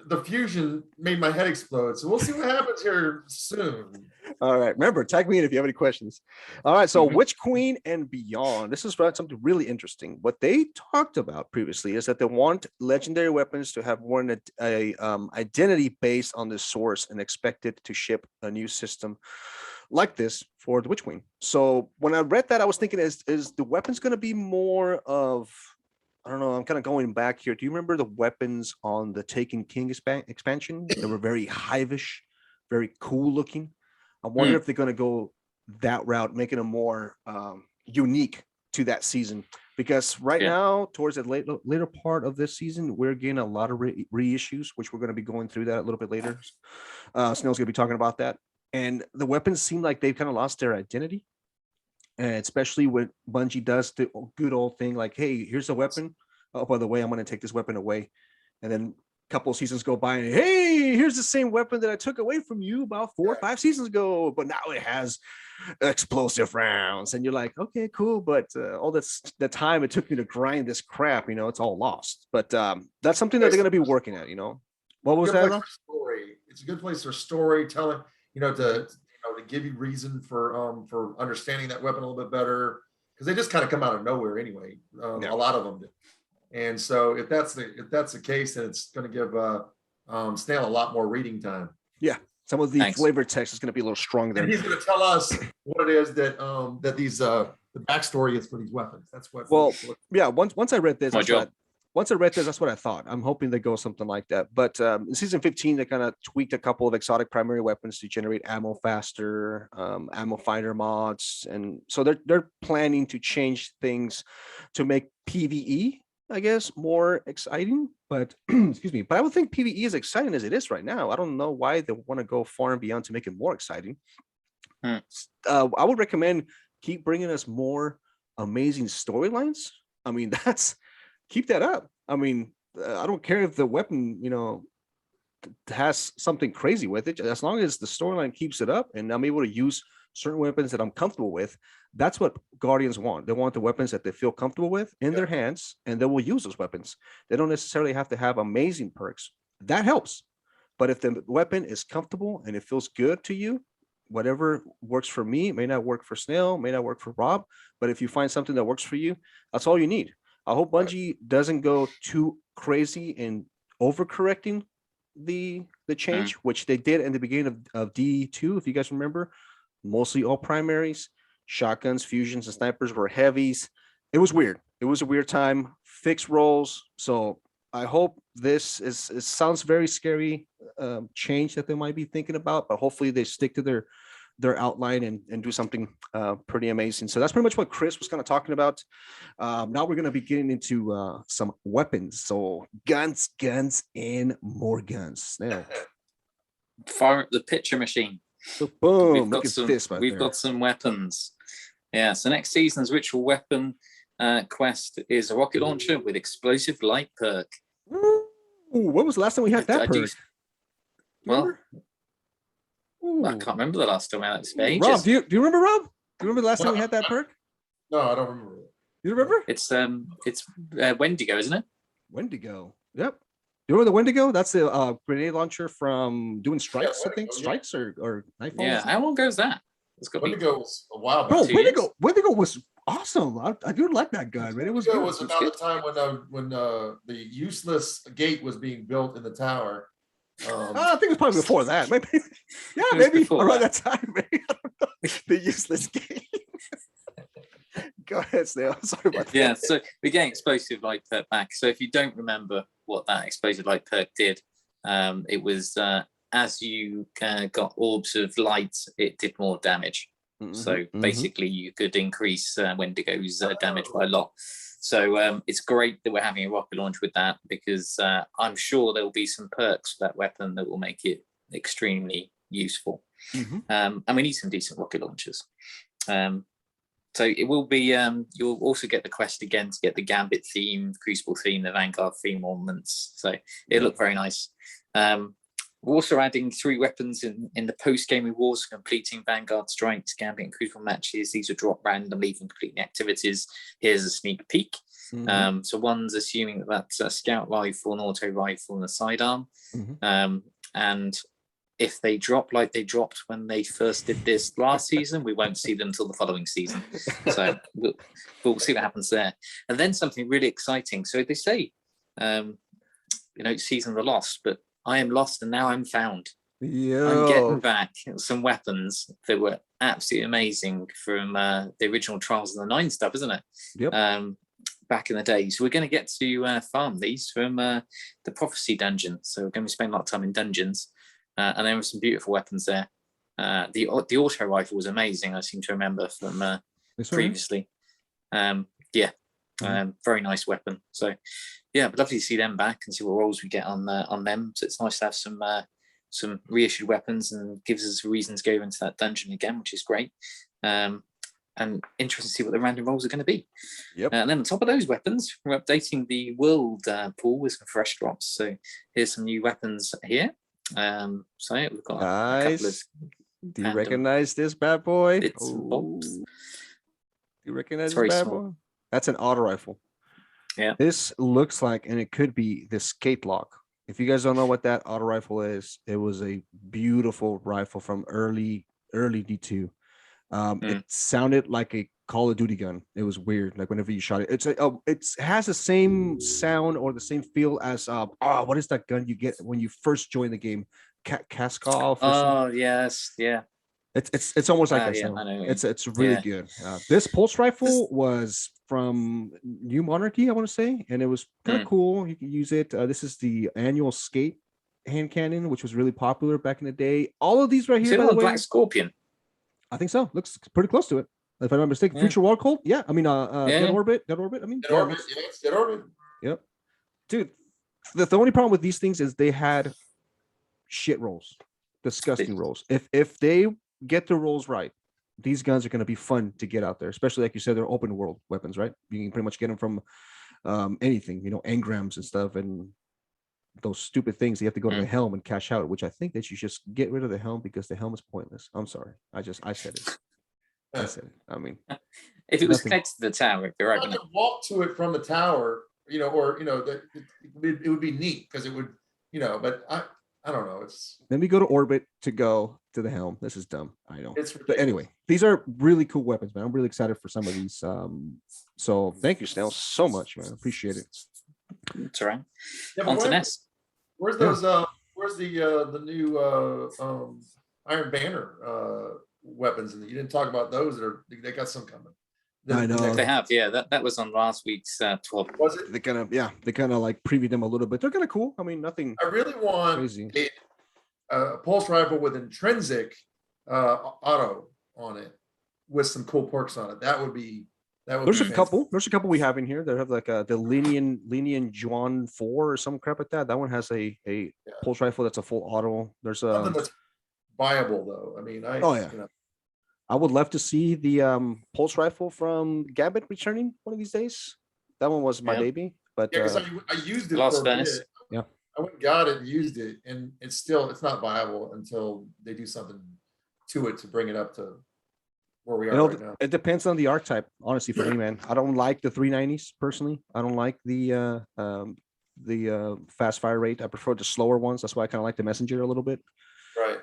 The fusion made my head explode. So we'll see what happens here soon. All right. Remember, tag me in if you have any questions. All right. So Witch Queen and beyond. This is something really interesting. What they talked about previously is that they want legendary weapons to have more identity based on the source and expected to ship a new system like this for the Witch Queen. So when I read that, I was thinking, is the weapons going to be more of, I don't know, I'm kind of going back here. Do you remember the weapons on the Taken King expansion? They were very hivish, very cool looking. I wonder if they're going to go that route, making them more unique to that season. Because right now, towards the later part of this season, we're getting a lot of reissues, which we're going to be going through that a little bit later. Snail's going to be talking about that. And the weapons seem like they've kind of lost their identity. And especially when Bungie does the good old thing, like, hey, here's a weapon. Oh, by the way, I'm going to take this weapon away. And then couple of seasons go by and hey, here's the same weapon that I took away from you about 4 or 5 seasons ago, but now it has explosive rounds, and you're like, okay, cool, but all this the time it took me to grind this crap, it's all lost. But that's something that they're going to be working at. What was that? Story. It's a good place for storytelling. To give you reason for understanding that weapon a little bit better, because they just kind of come out of nowhere anyway. A lot of them do. And so if that's the case, then it's going to give Snail a lot more reading time. Yeah. Some of the flavor text is going to be a little stronger. And he's going to tell us what it is that these the backstory is for these weapons. That's what. Well, yeah. Once I read this, that's what I thought. I'm hoping they go something like that. But in season 15, they kind of tweaked a couple of exotic primary weapons to generate ammo faster, ammo finder mods, and so they're planning to change things to make PvE, I guess, more exciting. But excuse me, but I would think PvE is exciting as it is right now. I don't know why they want to go far and beyond to make it more exciting. I would recommend keep bringing us more amazing storylines. I mean, keep that up. I mean, I don't care if the weapon, has something crazy with it, as long as the storyline keeps it up and I'm able to use certain weapons that I'm comfortable with. That's what Guardians want. They want the weapons that they feel comfortable with in their hands, and they will use those weapons. They don't necessarily have to have amazing perks. That helps. But if the weapon is comfortable and it feels good to you, whatever works for me may not work for Snail, may not work for Rob. But if you find something that works for you, that's all you need. I hope Bungie doesn't go too crazy in overcorrecting the change, which they did in the beginning of D2, if you guys remember. Mostly all primaries, shotguns, fusions, and snipers were heavies. It was weird. It was a weird time. Fixed roles. So I hope it sounds very scary change that they might be thinking about, but hopefully they stick to their outline and do something pretty amazing. So that's pretty much what Chris was kind of talking about. Now we're going to be getting into some weapons. So guns, and more guns. Now, fire up the picture machine. So boom, look at this right We've got some weapons. Yeah, so next season's ritual weapon quest is a rocket launcher with explosive light perk. Ooh, when was the last time we had that perk? I can't remember the last time I had it. Rob, do you remember, Rob? Do you remember the last time we had that perk? No, I don't remember. You remember? It's Wendigo, isn't it? Wendigo. Yep. You remember the Wendigo? That's the grenade launcher from doing strikes, I think. Strikes or nightfalls. Yeah. How long ago is that? Wendigo was a while back. Bro, Wendigo was awesome. I do like that guy, man. It was about the time when the useless gate was being built in the tower. I think it was probably before that. Maybe, yeah, maybe around that time. Maybe. I don't know. The useless game. Go ahead, Snail. Sorry about that. Yeah, so we're getting explosive light perk back. So if you don't remember what that explosive light perk did, it was as you got orbs of light, it did more damage. So basically, you could increase Wendigo's damage by a lot. So it's great that we're having a rocket launch with that, because I'm sure there will be some perks for that weapon that will make it extremely useful. And we need some decent rocket launchers. So it will be, you'll also get the quest again to get the Gambit theme, Crucible theme, the Vanguard theme ornaments. So it'll look very nice. We're also adding 3 weapons in the post-game rewards for completing Vanguard strikes, Gambit, and Crucible matches. These are dropped randomly from completing activities. Here's a sneak peek. So one's assuming that's a scout rifle, an auto rifle, and a sidearm. And if they drop like they dropped when they first did this last season, we won't see them until the following season. So we'll see what happens there. And then something really exciting. So they say, seasons are lost, but I am lost and now I'm found. I'm getting back some weapons that were absolutely amazing from the original Trials of the Nine stuff, isn't it? Yep. Back in the day. So we're going to get to farm these from the Prophecy dungeon. So we're going to spend a lot of time in dungeons. And there were some beautiful weapons there. The auto rifle was amazing. I seem to remember from previously. Very nice weapon. So yeah, but lovely to see them back and see what rolls we get on them. So it's nice to have some reissued weapons and gives us a reason to go into that dungeon again, which is great. and interested to see what the random rolls are going to be. Yep. And then on top of those weapons, we're updating the world pool with some fresh drops. So here's some new weapons here. So we've got a couple of Guys, do you recognize this bad boy? bits and bobs. Do you recognize It's this very bad small. boy? That's an auto rifle. Yeah. This looks like, and it could be the skate lock. If you guys don't know what that auto rifle is, it was a beautiful rifle from early D2. It sounded like a Call of Duty gun. It was weird. Like whenever you shot it, it has the same sound or the same feel as what is that gun you get when you first join the game? Kaskov. Oh yes, yeah. It's almost like that Yeah, sound. I know. It's really good. This pulse rifle was from New Monarchy, I want to say, and it was kind of cool. You can use it. This is the annual skate hand cannon, which was really popular back in the day. All of these right here, by the way, Black Scorpion. I think so. Looks pretty close to it, if I'm not mistaken. Yeah. Future War Cold, yeah. I mean, Dead Yeah. Orbit. I mean, Dead Orbit, yes, Dead Orbit. Yep, dude. The only problem with these things is they had shit rolls, disgusting rolls. If they get the rolls right, these guns are going to be fun to get out there, especially like you said, they're open world weapons, right? You can pretty much get them from anything, engrams and stuff, and those stupid things you have to go to the helm and cash out, which I think that you just get rid of the helm because the helm is pointless. I'm sorry, I said it. I said it. I mean, if it was connected to the tower, it'd be right. I could walk to it from the tower, it would be neat because it would, but I don't know. Then we go to orbit to go to the helm. This is dumb. I know. But anyway, ridiculous. these are really cool weapons, man. I'm really excited for some of these. So thank you, Snell, so much, man. Appreciate it. It's all right. Yeah, On to Ness. Where's those? Where's the new Iron Banner weapons? And you didn't talk about those. They got some coming. I know. They have, yeah. That was on last week's TWAB. Was it? They kind of like previewed them a little bit. They're kind of cool. I mean, nothing. I really want crazy. a pulse rifle with intrinsic auto on it with some cool perks on it. That would be. There's a couple. There's a couple we have in here that have like the Linian Juan 4 or some crap like that. That one has a pulse rifle that's a full auto. There's something that's viable though. I mean, I would love to see the pulse rifle from Gambit returning one of these days. That one was my baby, but because I used it Lost for a Venice. bit. Yeah, I went and got it and used it, and it's not viable until they do something to it to bring it up to where we are right now. It depends on the archetype, honestly, for me, man. I don't like the 390s personally. I don't like the fast fire rate. I prefer the slower ones. That's why I kind of like the messenger a little bit. Right.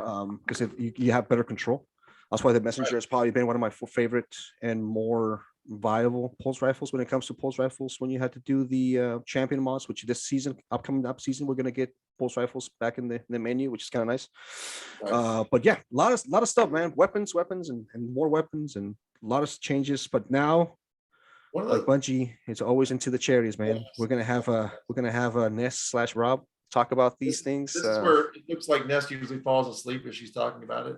Because if you have better control. That's why the messenger has probably been one of my favorite and more viable pulse rifles when it comes to pulse rifles. When you had to do the champion mods, which this season, upcoming season, we're gonna get pulse rifles back in the menu, which is kind of nice. But yeah, a lot of stuff, man. Weapons, and more weapons, and a lot of changes. But now, like Bungie, it's always into the charities, man. We're gonna have a Ness/Rob talk about these things. This is where it looks like Ness usually falls asleep as she's talking about it.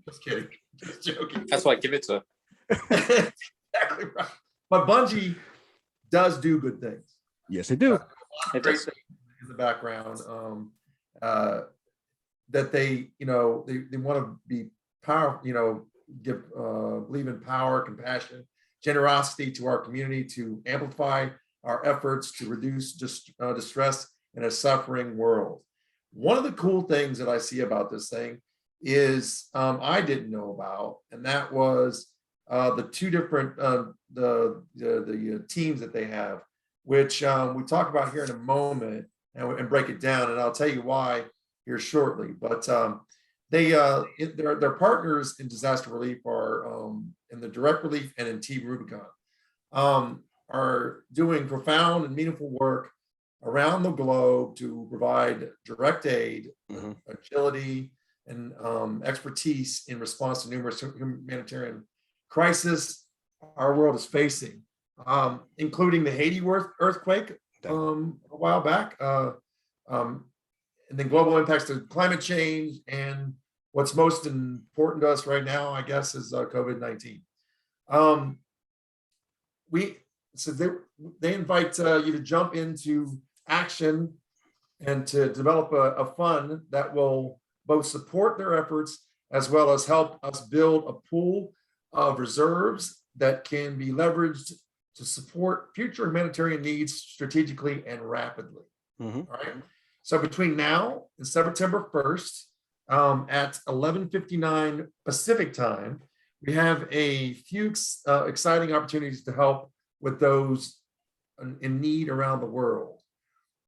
Just kidding. Just joking. That's why I give it to her. Exactly right. But Bungie does do good things. Yes, they do. Great things in the background. That they want to be powerful, give believe in power, compassion, generosity to our community, to amplify our efforts to reduce distress in a suffering world. One of the cool things that I see about this thing is I didn't know about, and that was the two different the teams that they have, which we talk about here in a moment and break it down, and I'll tell you why here shortly. But their partners in disaster relief are in the direct relief and in Team Rubicon are doing profound and meaningful work around the globe to provide direct aid, agility, and expertise in response to numerous humanitarian crises our world is facing, including the Haiti earthquake a while back, and then global impacts to climate change, and what's most important to us right now, I guess, is COVID-19. So they invite you to jump into action and to develop a fund that will both support their efforts as well as help us build a pool of reserves that can be leveraged to support future humanitarian needs strategically and rapidly. Mhm. All right. So between now and September 1st, at 11:59 Pacific time, we have a few exciting opportunities to help with those in need around the world.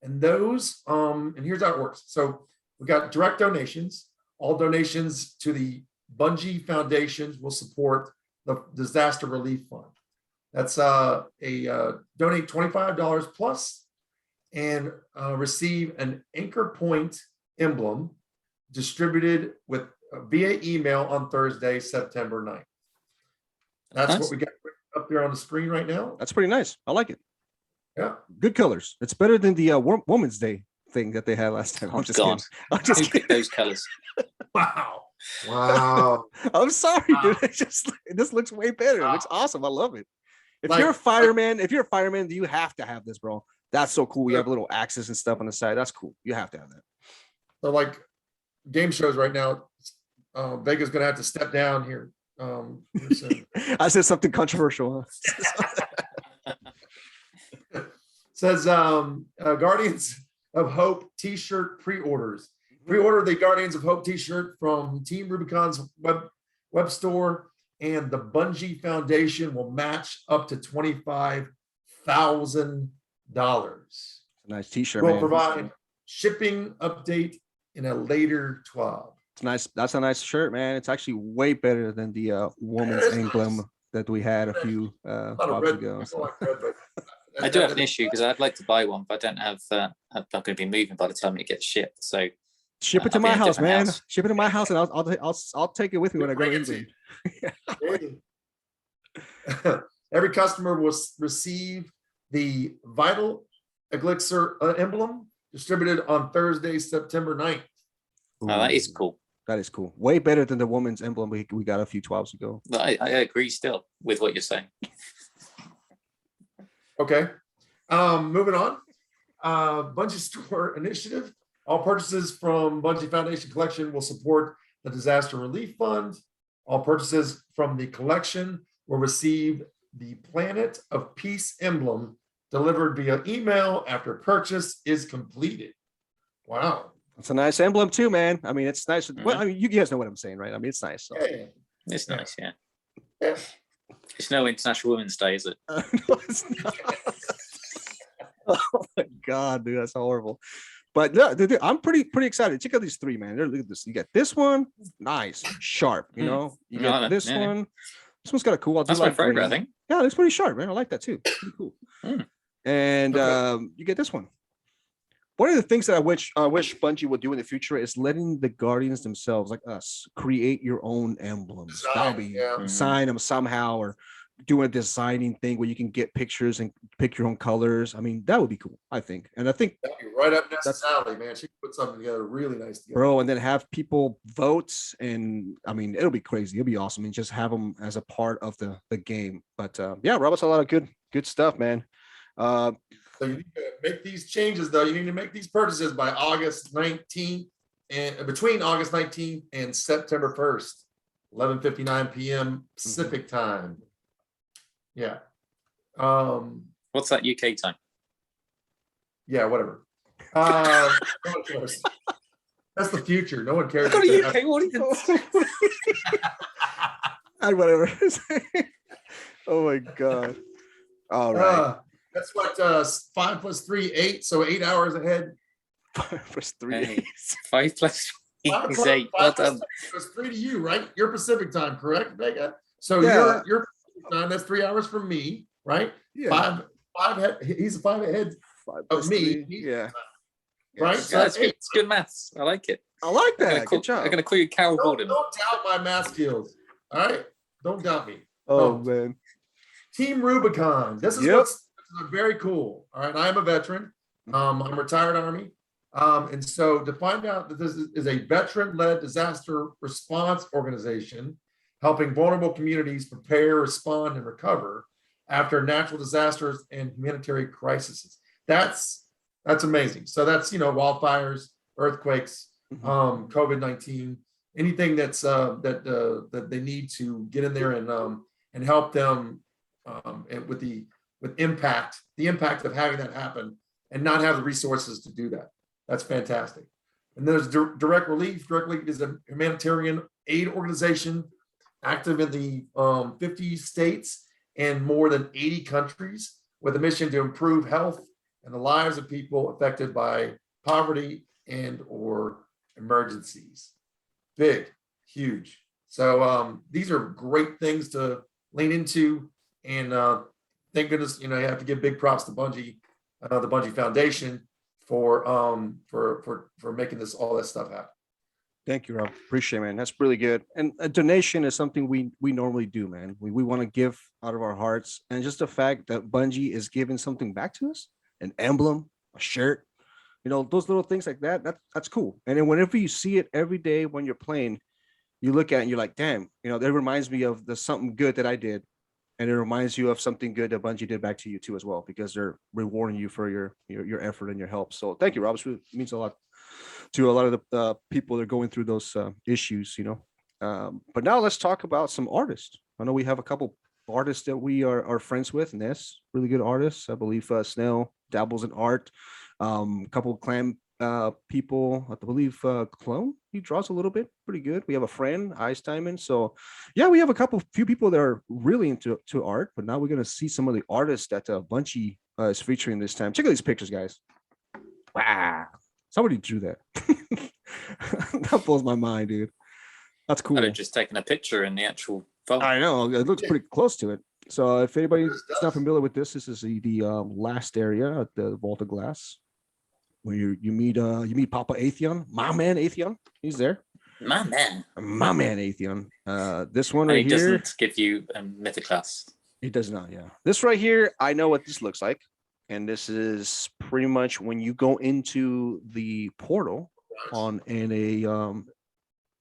And those, and here's how it works. So we got direct donations. All donations to the Bungie Foundations will support the Disaster Relief Fund. That's donate $25 plus and receive an Anchor Point emblem distributed with via email on Thursday, September 9th. That's Nice. what we got up there on the screen right now. That's pretty nice. I like it. Yeah. Good colors. It's better than the Women's Day thing that they had last time. Oh, I'm just God. kidding. I'm just Who kidding. picked those colors? Wow. Wow. I'm sorry, Wow. dude. This looks way better. It looks awesome. I love it. If Like- you're a fireman, you have to have this, bro. That's so cool. We have little axes and stuff on the side. That's cool. You have to have that. So like game shows right now, Vega's gonna have to step down here. Here soon. I said something controversial. Says Guardians of Hope t-shirt pre-orders. Pre-order the Guardians of Hope t-shirt from Team Rubicon's web store, and the Bungie Foundation will match up to $25,000. Nice t-shirt, We'll man. provide shipping update in a later TWAB. It's nice. That's a nice shirt, man. It's actually way better than the woman's It's emblem nice. that we had a few Not a pops red, ago. I So. don't like red, but I do have an issue because I'd like to buy one, but I don't have. I'm not going to be moving by the time it gets shipped. So Ship it to I'll be my in a house, different man. house. Ship it to my house, and I'll take it with me when I go to Bring it to England. Every customer will receive the Vital Elixir emblem distributed on Thursday, September 9th. that is Ooh, cool. That is cool. Way better than the woman's emblem we got a few 12s ago. But I agree still with what you're saying. Okay. Moving on. Bungie Store Initiative. All purchases from Bungie Foundation Collection will support the Disaster Relief Fund. All purchases from the collection will receive the Planet of Peace emblem delivered via email after purchase is completed. Wow. It's a nice emblem too, man. I mean, it's nice. Well, I mean, you guys know what I'm saying, right? I mean, it's nice. So. Yeah. It's Yeah. nice, yeah. Yeah. It's no International Women's Day, is it? No, it's not. Oh my god, dude, that's horrible. But no, dude, I'm pretty excited. Check out these three, man. Look at this. You got this one, nice, sharp. You know, you Yeah, got this yeah. one. This one's got a cool. I do That's my like favorite, green. I think. Yeah, it looks pretty sharp, man. I like that too. Pretty cool. Mm. And Okay. you get this one. One of the things that I wish Bungie would do in the future is letting the Guardians themselves, like us, create your own emblems. That'll be Yeah. sign them somehow, or doing a designing thing where you can get pictures and pick your own colors. I mean, that would be cool, I think. And I think, That'd be right up Nessa's That's- alley, man. She put something together really nice together. bro, and then have people vote, and I mean, it'll be crazy. It'll be awesome, and just have them as a part of the game. But yeah, Robert's a lot of good stuff, man. So you need to make these changes, though. You need to make these purchases by August 19th, and between August 19th and September 1st, 11:59 p.m. Pacific time. Yeah. What's that UK time? Yeah, whatever. No one cares. That's the future. No one cares. I've got a UK audience. And whatever. Oh my god. All right. That's what 5 + 3, 8. So 8 hours ahead. Plus 3 Hey. days. 5 plus 3 Five is plus- 8. Well five plus done. 3 was 3 to you, right? You're Pacific time, correct, Vega? So Yeah. you're Pacific time. That's 3 hours from me, right? Yeah. He's 5 ahead, 5 of me. Yeah. right? Yes. So Yeah, that's it's good, 8. it's good maths. I like it. I like I'm gonna that. call, Good job. I'm gonna call you Carol Don't Gordon. doubt my math skills. All right, don't doubt me. Oh don't. man. Team Rubicon. This is Yep. what's very cool. All right, I am a veteran. I'm retired Army. And so to find out that this is a veteran-led disaster response organization helping vulnerable communities prepare, respond, and recover after natural disasters and humanitarian crises. That's amazing. So that's wildfires, earthquakes, COVID-19, anything that's that they need to get in there and help them with the impact of having that happen and not have the resources to do that. That's fantastic. And there's Direct Relief. Direct Relief is a humanitarian aid organization active in the 50 states and more than 80 countries with a mission to improve health and the lives of people affected by poverty and or emergencies. Big, huge. So these are great things to lean into. And thank goodness, you have to give big props to Bungie, the Bungie Foundation for making all that stuff happen. Thank you, Rob. Appreciate it, man. That's really good. And a donation is something we normally do, man. We want to give out of our hearts. And just the fact that Bungie is giving something back to us, an emblem, a shirt, those little things like that, that's cool. And then whenever you see it every day when you're playing, you look at it and you're like, damn, that reminds me of the something good that I did. And it reminds you of something good that Bungie did back to you too as well, because they're rewarding you for your effort and your help. So thank you, Rob. It means a lot to a lot of the people that are going through those issues, But now let's talk about some artists. I know we have a couple artists that we are friends with. Ness, really good artists. I believe Snell dabbles in art. A couple of clan people. I believe Clone, he draws a little bit, pretty good. We have a friend, Ice Diamond. So yeah, we have few people that are really into art. But now we're gonna see some of the artists that Bungie is featuring this time. Check out these pictures, guys. Wow. Somebody drew that. That blows my mind, dude. That's cool. I'd have just taken a picture in the actual photo. I know, it looks pretty close to it. So if anybody's not familiar with this is the last area at the Vault of Glass, where you meet Papa Atheon, my man Atheon. He's there. My man Atheon. This one and right he here doesn't give you a mythoclass. It does not, yeah. This right here, I know what this looks like. And this is pretty much when you go into the portal on a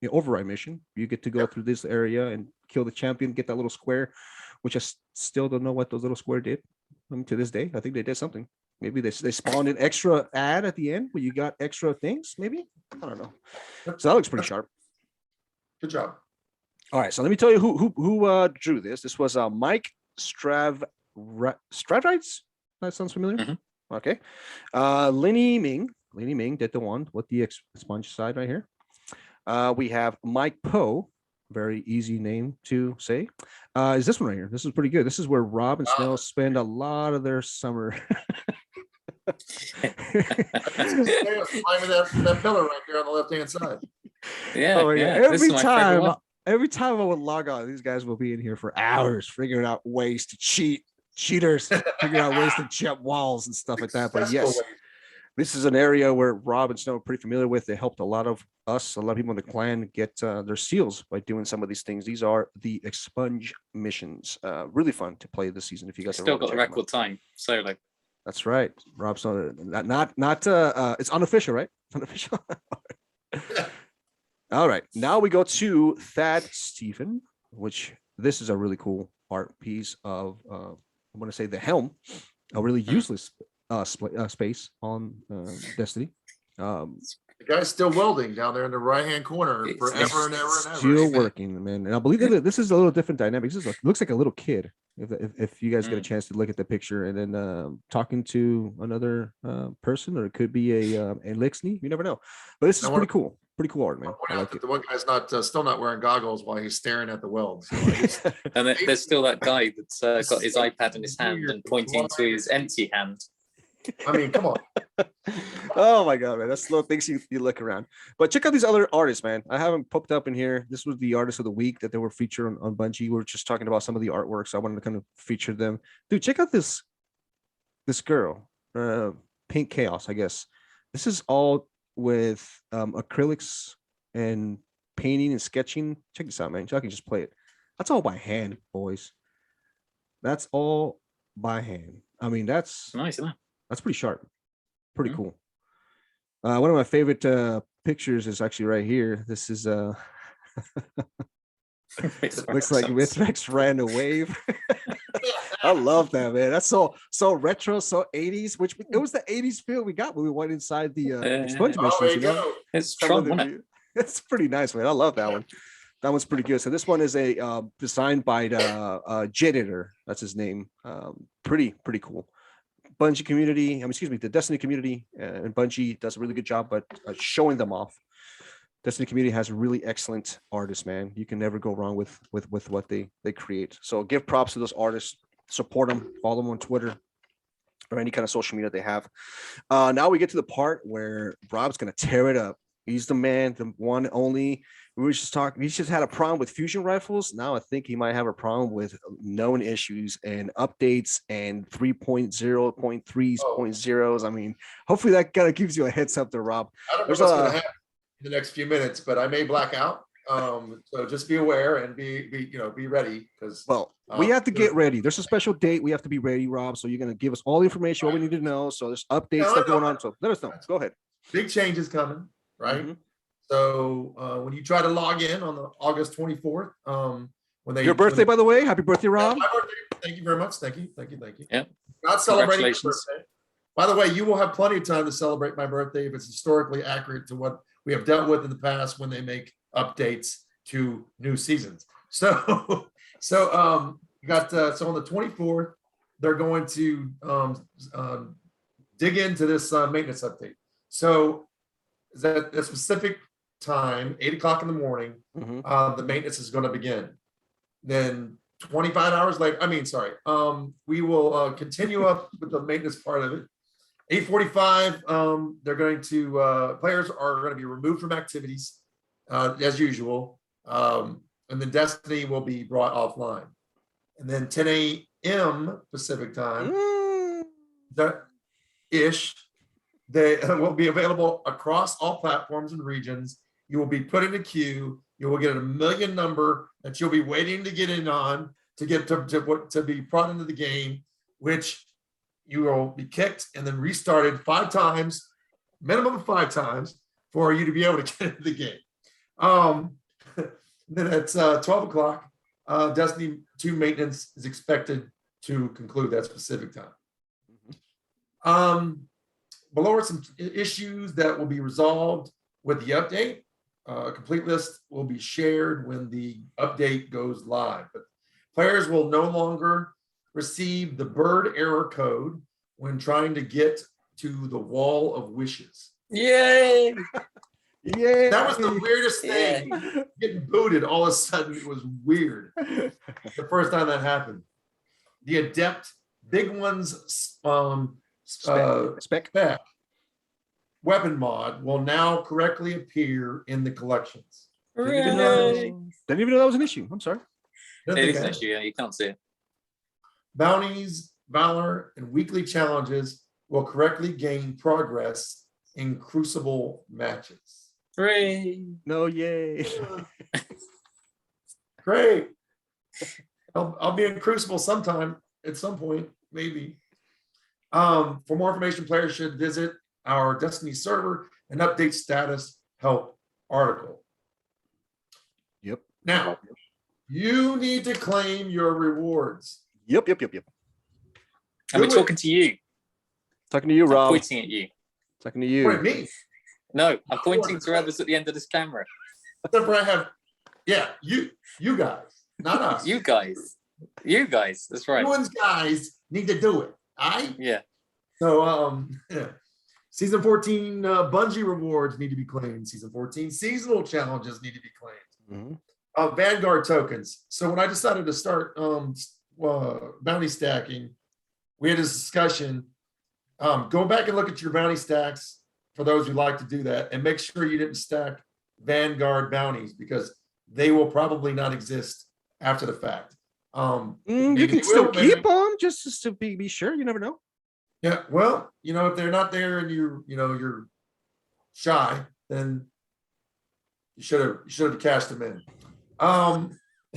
override mission. You get to go through this area and kill the champion, get that little square, which I still don't know what those little square did. To this day, I think they did something. Maybe they spawned an extra ad at the end where you got extra things, maybe? I don't know. So that looks pretty sharp. Good job. All right, so let me tell you who drew this. This was Mike Stravrites. That sounds familiar. Mm-hmm. Okay. Lenny Ming did the one with the sponge side right here. We have Mike Poe, very easy name to say. Is this one right here? This is pretty good. This is where Rob and Snell spend a lot of their summer. Climbing that pillar right there on the left hand side. Yeah, oh, yeah. Every time I would log on, these guys will be in here for hours figuring out ways to cheaters figuring out ways to chip walls and stuff like that. But yes, this is an area where Rob and Snow are pretty familiar with. They helped a lot of people in the clan get their seals by doing some of these things. These are the expunge missions. Really fun to play this season. If you guys still got a record time solo. That's right. Rob's not it's unofficial, right? Unofficial. All right. Now we go to Thad Stephen, which this is a really cool art piece of I'm going to say the helm, a really useless space on Destiny. The guy's still welding down there in the right-hand corner forever and ever and ever. Still working, man. And I believe that this is a little different dynamic. This looks like a little kid. If you guys get a chance to look at the picture, and then talking to another person, or it could be a Lixney. You never know. But this is pretty cool. Pretty cool art, man. I like it. The one guy's still not wearing goggles while he's staring at the weld. So and there's still that guy that's got his iPad in his hand and pointing to his empty hand. I mean, come on. Oh my god, man. That's little things you look around. But check out these other artists, man. I have them popped up in here. This was the artist of the week that they were featured on Bungie. We were just talking about some of the artwork, so I wanted to kind of feature them. Dude, check out this girl, Pink Chaos, I guess. This is all with acrylics and painting and sketching. Check this out, man. I can just play it. That's all by hand, boys. That's all by hand. I mean, that's nice, isn't it? That's pretty sharp. Pretty cool. One of my favorite pictures is actually right here. This is looks like Mithrax ran a wave. I love that, man. That's so retro, so 80s, it was the 80s feel we got when we went inside the sponge missions. It's Tron, wasn't it? That's pretty nice, man. I love that one. That one's pretty good. So this one is a designed by the Janitor. That's his name. Pretty cool. Bungie community, the Destiny community and Bungie does a really good job, but showing them off. Destiny community has really excellent artists, man. You can never go wrong with what they create. So give props to those artists, support them, follow them on Twitter or any kind of social media they have. Now we get to the part where Rob's gonna tear it up. He's the man, the one only. We were just talking. He just had a problem with fusion rifles. Now I think he might have a problem with known issues and updates and 3.0, 0.3s, 0.0s. I mean, hopefully that kind of gives you a heads up there, Rob. I don't know what's going to happen in the next few minutes, but I may black out. So just be aware and be ready because. Well, we have to get ready. There's a special date. We have to be ready, Rob. So you're going to give us all the information, what we need to know. So there's updates that are going on. So let us know. Go ahead. Big changes coming, right? Mm-hmm. So when you try to log in on the August 24th, your birthday, by the way, happy birthday, Rob. My birthday. Thank you very much. Thank you. Yeah. Not celebrating my birthday. By the way, you will have plenty of time to celebrate my birthday if it's historically accurate to what we have dealt with in the past when they make updates to new seasons. So you got so on the 24th, they're going to dig into this maintenance update. So is that a specific time, 8 o'clock in the morning, the maintenance is going to begin. Then 25 hours later, we will continue up with the maintenance part of it. 8:45, they're going to, players are going to be removed from activities as usual. And then Destiny will be brought offline. And then 10 a.m. Pacific time, they will be available across all platforms and regions. You will be put in a queue. You will get a million number that you'll be waiting to get in on to get to be brought into the game, which you will be kicked and then restarted 5 times, minimum of 5 times, for you to be able to get into the game. Then at 12 o'clock, Destiny 2 maintenance is expected to conclude that specific time. Below are some issues that will be resolved with the update. A complete list will be shared when the update goes live. But players will no longer receive the bird error code when trying to get to the Wall of Wishes. Yay! Yeah, that was the weirdest thing. Yeah. Getting booted all of a sudden, it was weird. The first time that happened. The Adept Big One's spec weapon mod will now correctly appear in the collections. Didn't even know that was an issue. I'm sorry. It is an issue. Yeah, you can't see it. Bounties, Valor, and weekly challenges will correctly gain progress in Crucible matches. Hooray! No, yay! Great. I'll be in Crucible sometime at some point, maybe. For more information, players should visit our Destiny server and update status help article. Yep. Now, you need to claim your rewards. Yep. I'm talking to you. Talking to you, Rob. I'm pointing at you. Talking to you. Wait, me? No, I'm pointing to others at the end of this camera. Except for I have, you guys, not us. You guys. That's right. You guys need to do it. Yeah. So, season 14 Bungie rewards need to be claimed. Season 14 seasonal challenges need to be claimed. Vanguard tokens. So when I decided to start bounty stacking, we had this discussion. Go back and look at your bounty stacks for those who like to do that, and make sure you didn't stack Vanguard bounties because they will probably not exist after the fact. You can still keep them just to be sure. You never know. Yeah, well, if they're not there and you're shy, then you should have cashed them in.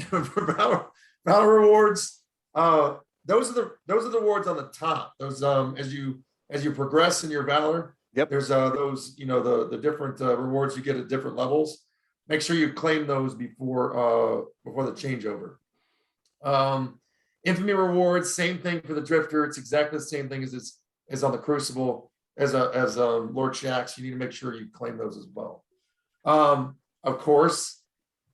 For Valor rewards, those are the rewards on the top. Those as you progress in your Valor. Yep. There's those the different rewards you get at different levels. Make sure you claim those before the changeover. Infamy rewards, same thing for the Drifter. It's exactly the same thing as on the Crucible as Lord Shax. You need to make sure you claim those as well. of course,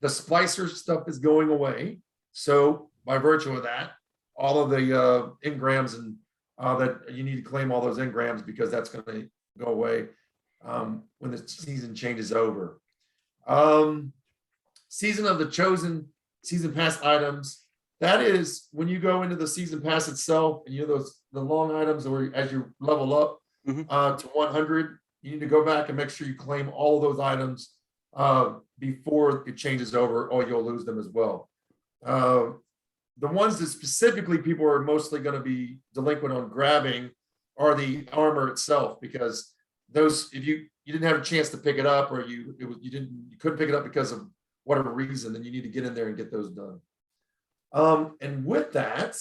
the splicer stuff is going away. So by virtue of that, all of the engrams and that you need to claim all those engrams because that's going to go away when the season changes over. Season of the chosen season pass items. That is when you go into the season pass itself, and the long items, or as you level up to 100, you need to go back and make sure you claim all of those items before it changes over, or you'll lose them as well. The ones that specifically people are mostly going to be delinquent on grabbing are the armor itself, because those, if you didn't have a chance to pick it up, or you couldn't pick it up because of whatever reason, then you need to get in there and get those done. And with that,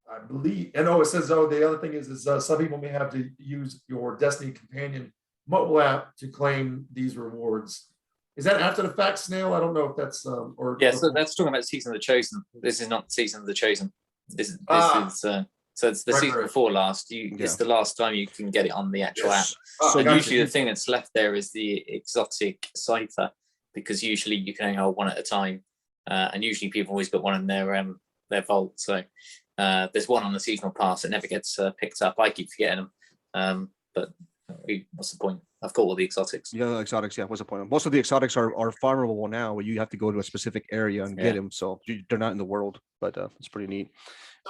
I believe, and it says, the other thing is some people may have to use your Destiny Companion mobile app to claim these rewards. Is that after the fact, Snail? I don't know if that's or yeah. So that's talking about Season of the Chosen. This is not Season of the Chosen. This is so it's the season before last. It's the last time you can get it on the actual app. So usually the thing that's left there is the exotic cipher, because usually you can only hold one at a time, and usually people always got one in their vault. So there's one on the seasonal pass that never gets picked up. I keep forgetting them, but what's the point? I've got all the exotics. Yeah, exotics. Yeah, what's the point? Most of the exotics are farmable now, where you have to go to a specific area and get them. So they're not in the world, but it's pretty neat.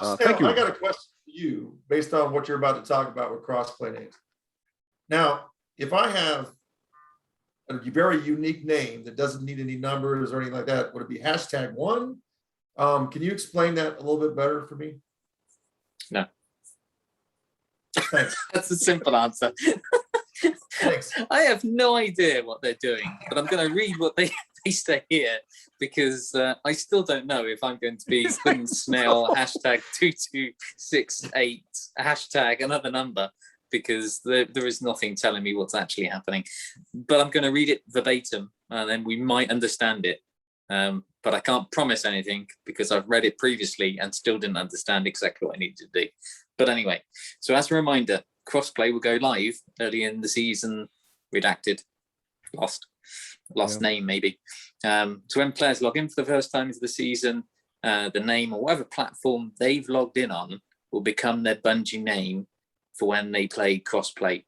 Thank you. I got a question for you based on what you're about to talk about with crossplay names. Now, if I have a very unique name that doesn't need any numbers or anything like that, would it be #1? Can you explain that a little bit better for me? No. Thanks. That's a simple answer. Thanks. I have no idea what they're doing, but I'm going to read what they say here, because I still don't know if I'm going to be Snail #2268 #another number, because there is nothing telling me what's actually happening. But I'm going to read it verbatim, and then we might understand it. But I can't promise anything, because I've read it previously and still didn't understand exactly what I needed to do. But anyway, so as a reminder, crossplay will go live early in the season. Redacted, lost name maybe. So when players log in for the first time into the season, the name or whatever platform they've logged in on will become their Bungie name for when they play crossplay.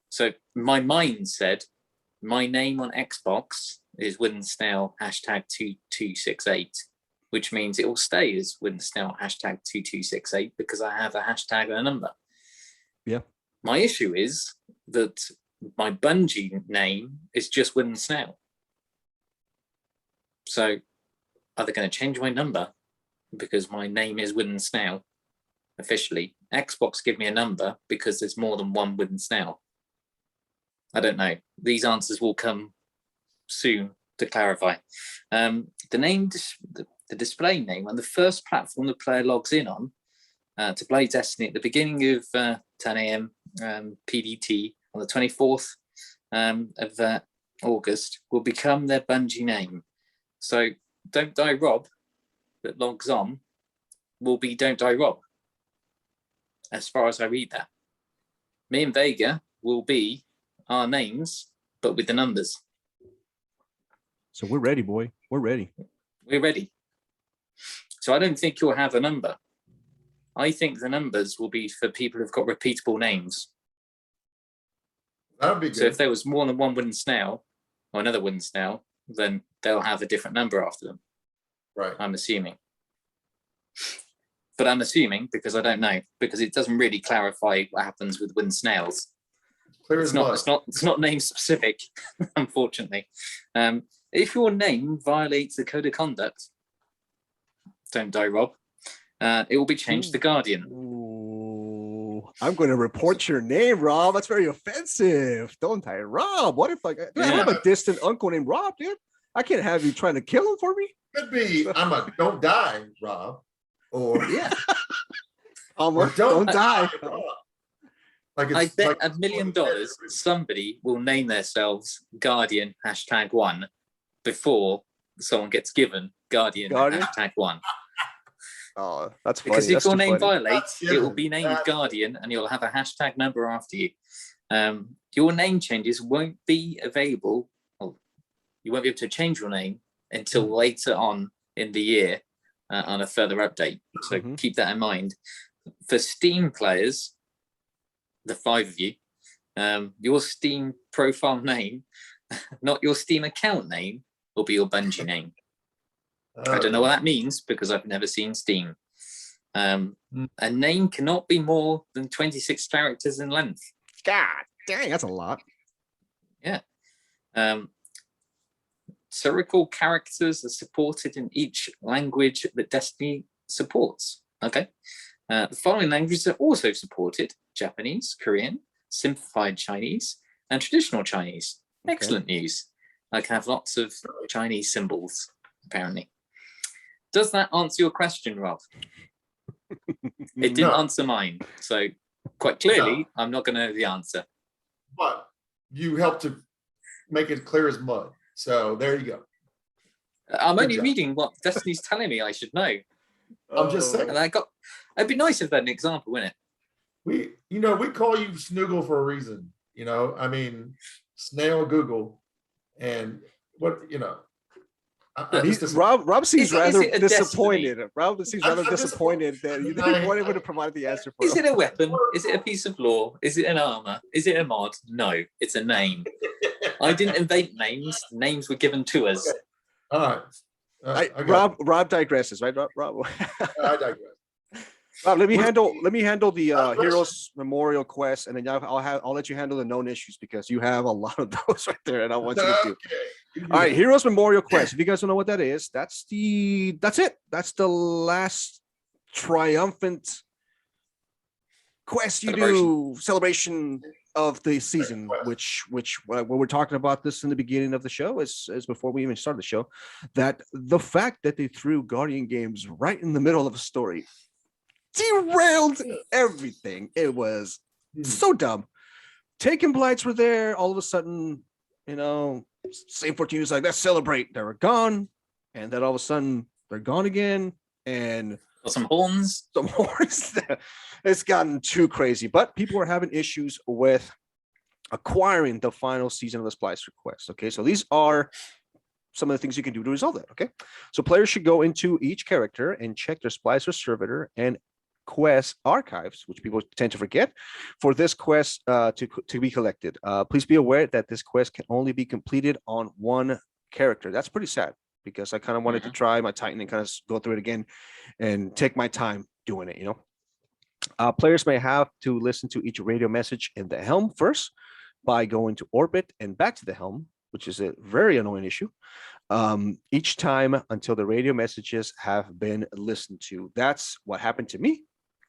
So my mind said my name on Xbox is Wooden Snail #2268, which means it will stay as Wooden Snail #2268 because I have a hashtag and a number. Yeah. My issue is that my Bungie name is just Wooden Snail. So are they going to change my number because my name is Wooden Snail officially? Xbox give me a number because there's more than one Wooden Snail. I don't know. These answers will come soon to clarify. The name, the display name on the first platform the player logs in on to play Destiny at the beginning of 10 a.m. PDT on the 24th of August will become their Bungie name. So DontDieRob that logs on will be DontDieRob, as far as I read that. Me and Vega will be our names, but with the numbers. So we're ready, boy. We're ready. We're ready. So I don't think you'll have a number. I think the numbers will be for people who've got repeatable names. That would be good. So if there was more than one Wooden Snail or another Wooden Snail, then they'll have a different number after them. Right. I'm assuming. But I'm assuming because I don't know, because it doesn't really clarify what happens with Wooden Snails. Clear as mud. It's not name specific, unfortunately. If your name violates the code of conduct, DontDieRob, it will be changed to Guardian. Ooh, I'm going to report your name, Rob. That's very offensive. DontDieRob. What if I have a distant uncle named Rob, dude? I can't have you trying to kill him for me. Could be I'm a don't die, Rob. Or yeah. or don't die. Like I it's bet like $1 million somebody will name themselves Guardian #1 before someone gets given Guardian? #1. Oh, that's funny. Because if that's your too name funny. violates, it will be named Guardian and you'll have a hashtag number after you. Your name changes won't be available. Well, you won't be able to change your name until later on in the year on a further update. So keep that in mind. For Steam players, the 5 of you, your Steam profile name, not your Steam account name, will be your Bungie name. I don't know what that means because I've never seen Steam. A name cannot be more than 26 characters in length. God dang, that's a lot. Yeah. Cyrillic characters are supported in each language that Destiny supports. Okay. The following languages are also supported: Japanese, Korean, simplified Chinese, and traditional Chinese. Okay. Excellent news. I can have lots of Chinese symbols, apparently. Does that answer your question, Rob? It didn't answer mine. So quite clearly, I'm not going to know the answer. But you helped to make it clear as mud. So there you go. I'm Good only job. reading what Destiny's telling me I should know. I'm just saying. And it'd be nice if they had an example, wouldn't it? We call you Snoogle for a reason. I mean, Snail Google, and what Rob seems Is rather it a disappointed. Rob seems rather I'm disappointed that you weren't able to provide the answer for Is him. it a weapon? Is it a piece of lore? Is it an armor? Is it a mod? No, it's a name. I didn't invent names. Names were given to us. Okay. All right. I got Rob digresses, right? Rob. it. I digress. Rob, let me handle the Heroes Memorial quest, and then I'll let you handle the known issues because you have a lot of those right there, and I want you to do. Okay. All right, Heroes Memorial quest. If you guys don't know what that is, that's it. That's the last triumphant quest you do, celebration of the season, which when we're talking about this in the beginning of the show is before we even started the show, that the fact that they threw Guardian games right in the middle of a story derailed everything. It was so dumb. Taken Blights were there. All of a sudden, Saint 14 was like, let's celebrate. They were gone. And then all of a sudden, they're gone again. And some horns. It's gotten too crazy. But people are having issues with acquiring the final season of the Splice request. Okay, so these are some of the things you can do to resolve that. Okay, so players should go into each character and check their Splicer servitor and quest archives, which people tend to forget, for this quest to be collected. Please be aware that this quest can only be completed on one character. That's pretty sad because I kind of wanted to try my Titan and kind of go through it again and take my time doing it. Players may have to listen to each radio message in the helm first by going to orbit and back to the helm, which is a very annoying issue, each time until the radio messages have been listened to. That's what happened to me.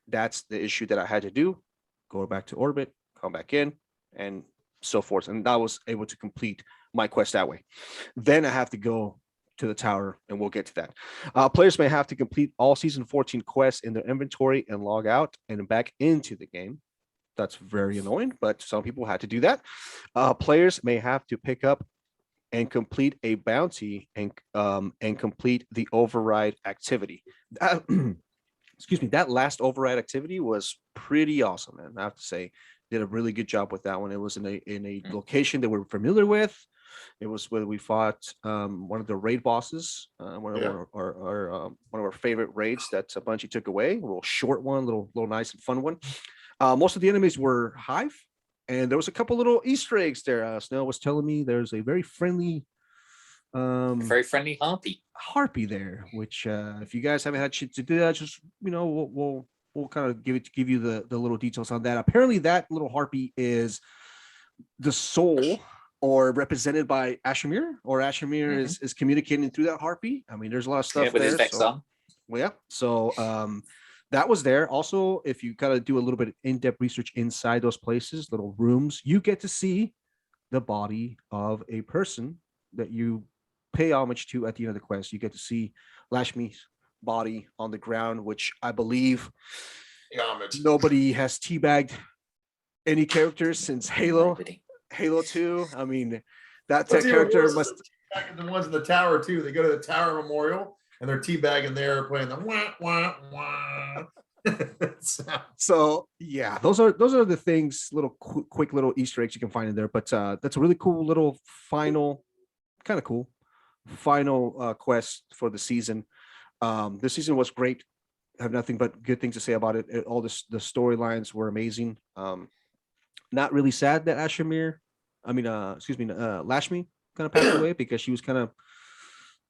That's the issue that I had to do. Go back to orbit, come back in, and so forth. And I was able to complete my quest that way. Then I have to go to the tower, and we'll get to that. Players may have to complete all season 14 quests in their inventory and log out and back into the game. That's very annoying, but some people had to do that. Players may have to pick up and complete a bounty and complete the override activity. That last override activity was pretty awesome, man. I have to say, did a really good job with that one. It was in a location that we're familiar with. It was where we fought one of the raid bosses, one of our favorite raids that Bungie took away. A little short one, little nice and fun one. Most of the enemies were Hive, and there was a couple little Easter eggs there. Snell was telling me there's a very friendly harpy there, which if you guys haven't had shit to do that, just we'll kind of give you the little details on that. Apparently that little harpy is the soul, or represented by Ashimir, or Ashimir is communicating through that harpy. I mean, there's a lot of stuff with there. His Vexon. So that was there. Also, if you kind of do a little bit of in-depth research inside those places, little rooms, you get to see the body of a person that you pay homage to at the end of the quest. You get to see Lashmi's body on the ground, which I believe nobody has teabagged any characters since Halo 2. I mean, that character must. The ones in the tower too. They go to the Tower Memorial and they're teabagging there, playing the wah wah wah. So yeah, those are the things, little quick little Easter eggs you can find in there. But that's a really cool little final kind of cool. Final quest for the season. This season was great. I have nothing but good things to say about it. All the storylines were amazing. Not really sad that Lashmi kind of passed away, because she was kind of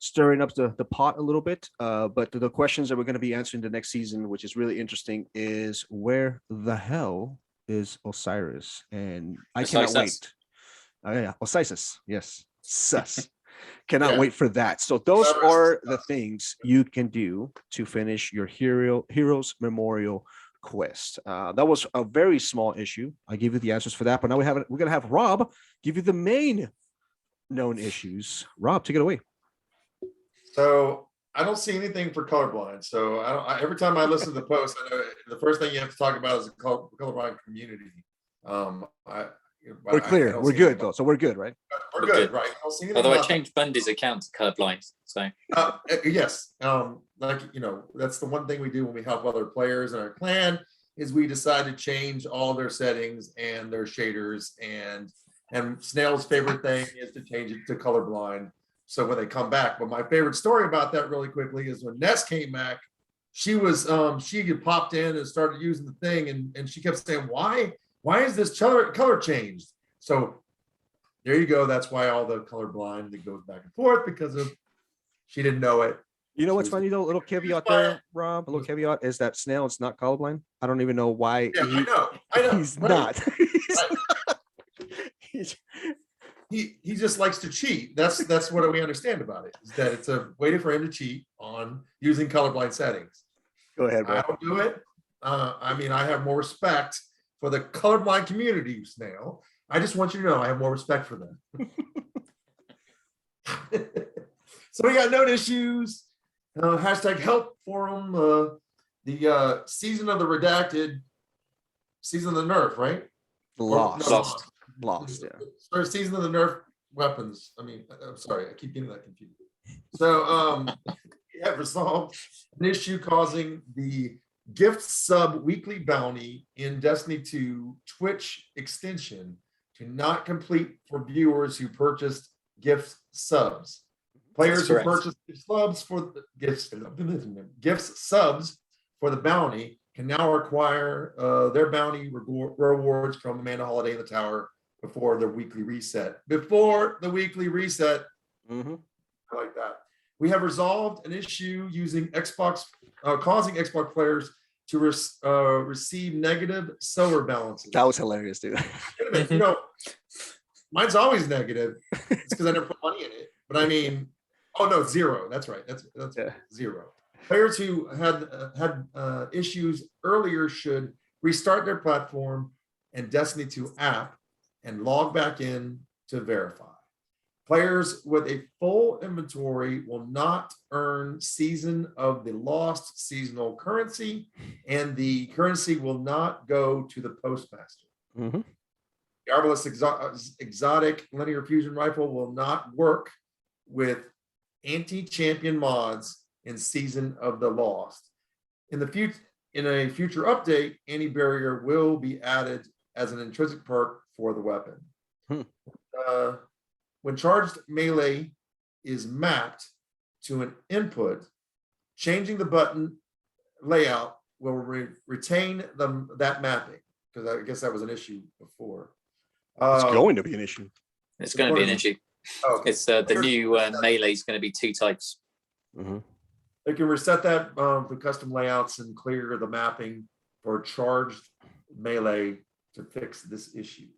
stirring up the pot a little bit. But the questions that we're going to be answering the next season, which is really interesting, is where the hell is Osiris? And I cannot wait. Oh yeah, Osiris. Yes, sus. Cannot wait for that. So those are the things you can do to finish your Heroes Memorial quest. That was a very small issue. I gave you the answers for that, but now we're gonna have Rob give you the main known issues. Rob, take it away. So I don't see anything for colorblind. So every time I listen to the post, I know the first thing you have to talk about is the colorblind community. We're clear. We're good though. So we're good, right? We're good, right? I don't see anything Although I about changed Bundy's account to colorblind, so yes. That's the one thing we do when we help other players in our clan is we decide to change all their settings and their shaders, and Snail's favorite thing is to change it to colorblind. So when they come back, but my favorite story about that really quickly is when Ness came back, she had popped in and started using the thing, and she kept saying, why is this color changed? So there you go. That's why all the colorblind that goes back and forth, because of she didn't know it. You know what's funny though? Little caveat there, Rob. A little caveat is that Snail is not colorblind. I don't even know why. Yeah, I know. He's not. He just likes to cheat. That's what we understand about it, is that it's a way for him to cheat on using colorblind settings. Go ahead, bro. I don't do it. I have more respect for the colorblind community, Snail. I just want you to know I have more respect for them. So we got known issues. Hashtag help forum. The season of the redacted, season of the nerf, right? Lost. Yeah. Or season of the nerf weapons. I'm sorry, I keep getting that confused. So we have resolved an issue causing the gift sub weekly bounty in Destiny 2 Twitch extension to not complete for viewers who purchased gift subs. Players who purchased subs for the gifts subs for the bounty can now acquire their bounty rewards from Amanda Holiday in the Tower before the weekly reset. Mm-hmm. I like that. We have resolved an issue using Xbox, causing Xbox players to receive negative solar balances. That was hilarious, dude. Mine's always negative. It's because I never put money in it. But oh no, zero. That's right. That's zero. Players who had issues earlier should restart their platform and Destiny 2 app and log back in to verify. Players with a full inventory will not earn Season of the Lost seasonal currency, and the currency will not go to the postmaster. Mm-hmm. The Arbalest exotic linear fusion rifle will not work with anti-champion mods in Season of the Lost. In a future update, anti-barrier will be added as an intrinsic perk for the weapon. When charged melee is mapped to an input, changing the button layout will retain that mapping, because I guess that was an issue before. It's going to be an issue. It's going to be an issue. Oh, okay. It's the new melee is going to be 2 types. Mm-hmm. They can reset that for custom layouts and clear the mapping for charged melee to fix this issue.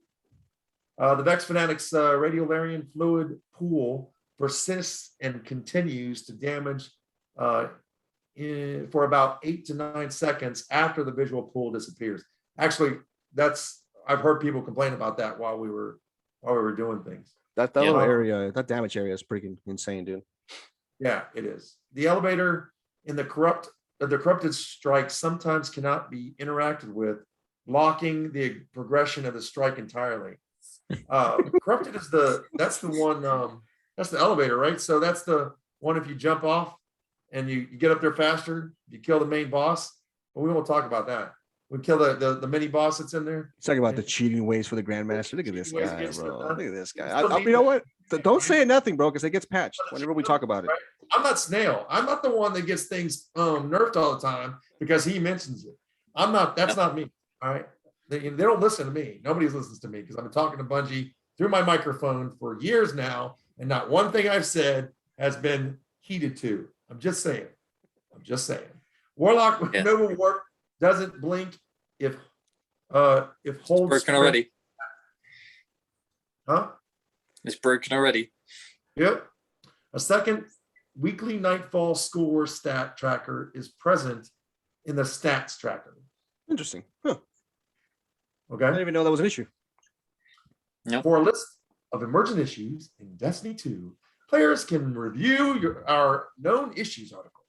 The Vex Fanatics Radiolarian fluid pool persists and continues to damage for about 8 to 9 seconds after the visual pool disappears. Actually, I've heard people complain about that while we were doing things. That little area, that damage area is pretty insane, dude. Yeah, it is. The elevator in the corrupted strike sometimes cannot be interacted with, blocking the progression of the strike entirely. Corrupted is that's the one, that's the elevator, right? So that's the one if you jump off and you get up there faster, you kill the main boss, but we won't talk about that. We kill the mini boss that's in there. Talking about the cheating ways for the Grandmaster. Look at this Cheating ways guy, gets it bro. done. Look at this guy. Still need You know that. what? Don't say nothing, bro, because it gets patched whenever we talk about it. Right? I'm not Snail. I'm not the one that gets things nerfed all the time because he mentions it. I'm not. That's not me. All right. They don't listen to me. Nobody listens to me because I've been talking to Bungie through my microphone for years now, and not one thing I've said has been heeded to. I'm just saying. Warlock with Noble Warp doesn't blink if hold Broken already. Huh? It's broken already. Yep. A second weekly Nightfall score stat tracker is present in the stats tracker. Interesting. Huh. I Okay. didn't even know that was an issue. No. For a list of emergent issues in Destiny 2, players can review our known issues article.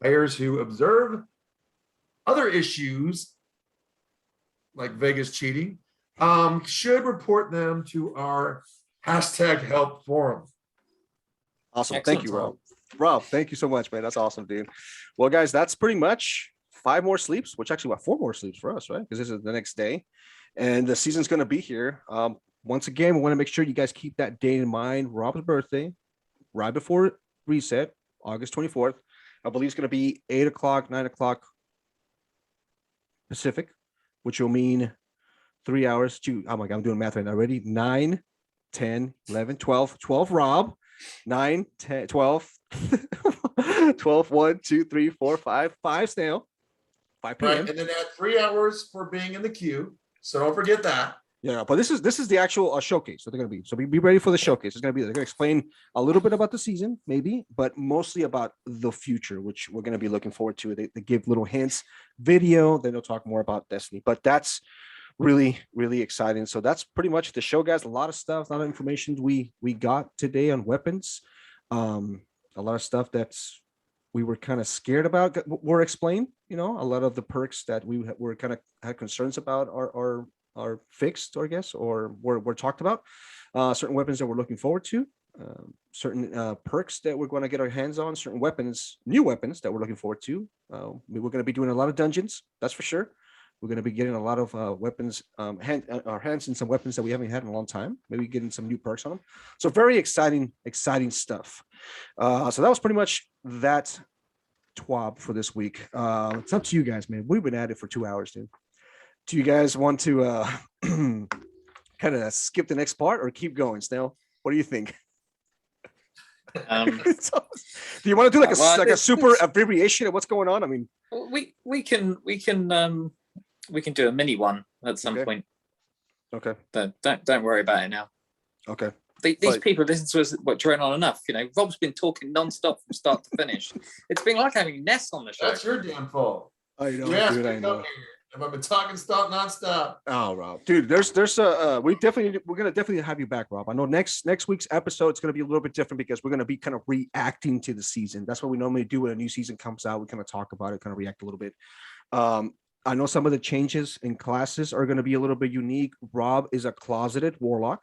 Players who observe other issues like Vegas cheating should report them to our #help forum. Awesome. Excellent. Thank you, Rob. Rob, thank you so much, man. That's awesome, dude. Well, guys, that's pretty much 5 more sleeps, which actually 4 more sleeps for us, right? Because this is the next day. And the season's going to be here. Once again, we want to make sure you guys keep that date in mind. Rob's birthday, right before reset, August 24th. I believe it's going to be 8 o'clock, 9 o'clock Pacific, which will mean 3 hours to, oh my God, I'm doing math right now already. 9, 10, 11, 12, 12 Rob, 9, 10, 12, 12, 1, 2, 3, 4, 5 Snail, 5 p.m. Right, and then add 3 hours for being in the queue. So don't forget that. Yeah, but this is the actual showcase that they're going to be. So be ready for the showcase. It's going to be, they're going to explain a little bit about the season, maybe, but mostly about the future, which we're going to be looking forward to. They give little hints, video, then they'll talk more about Destiny. But that's really, really exciting. So that's pretty much the show, guys. A lot of stuff, a lot of information we got today on weapons. A lot of stuff that's we were kind of scared about were explained. You know, a lot of the perks that we were kind of had concerns about are fixed, I guess, or were talked about. Certain weapons that we're looking forward to, certain perks that we're going to get our hands on, certain weapons, new weapons that we're looking forward to. We're going to be doing a lot of dungeons, that's for sure. We're going to be getting a lot of weapons, our hands in some weapons that we haven't had in a long time. Maybe getting some new perks on them. So very exciting stuff. So that was pretty much that TWAB for this week. It's up to you guys, man. We've been at it for 2 hours, dude. Do you guys want to kind of skip the next part or keep going, Snail? What do you think? Do you want to do like a super abbreviation of what's going on? I mean, we can do a mini one at some point. Okay. Don't worry about it now. Okay. These people listen to us drone on enough. You know, Rob's been talking nonstop from start to finish. It's been like having Ness on the show. That's your damn fault. I know, dude. I know. I've been talking nonstop. Oh, Rob, dude, we're gonna definitely have you back, Rob. I know next week's episode it's gonna be a little bit different because we're gonna be kind of reacting to the season. That's what we normally do when a new season comes out. We kind of talk about it, kind of react a little bit. I know some of the changes in classes are gonna be a little bit unique. Rob is a closeted warlock.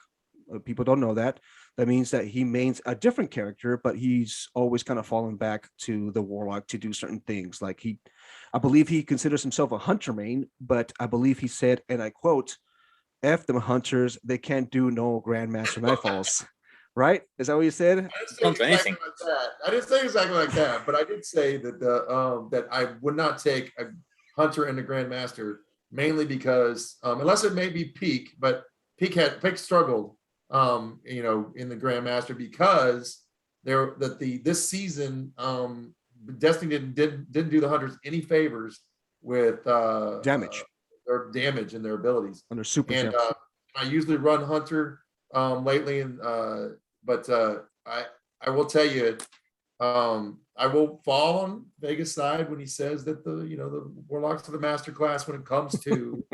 People don't know that. That means that he mains a different character, but he's always kind of fallen back to the warlock to do certain things. Like I believe he considers himself a hunter main, but I believe he said, and I quote, "F them hunters, they can't do no Grandmaster Nightfalls." Right? Is that what you said? I didn't say exactly like that, but I did say that that I would not take a hunter and a Grandmaster, mainly because unless it may be Peak, but Peak struggled. In the Grandmaster because this season Destiny didn't do the hunters any favors with damage, their damage and their abilities under super. And I usually run hunter lately, but I will tell you, I will fall on Vegas' side when he says that the warlocks are the master class when it comes to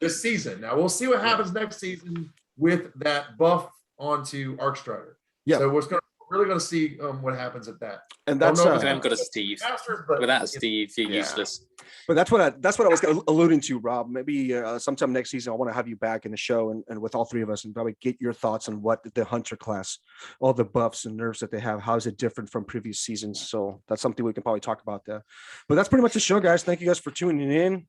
this season. Now we'll see what happens next season with that buff onto Arcstrider. Yeah. So we're really going to see what happens at that. And that's we haven't got a Steve. Without a Steve, you're useless. But that's what I was alluding to, Rob. Maybe sometime next season I want to have you back in the show and with all three of us and probably get your thoughts on what the hunter class, all the buffs and nerfs that they have, how is it different from previous seasons? So that's something we can probably talk about there. But that's pretty much the show, guys. Thank you guys for tuning in.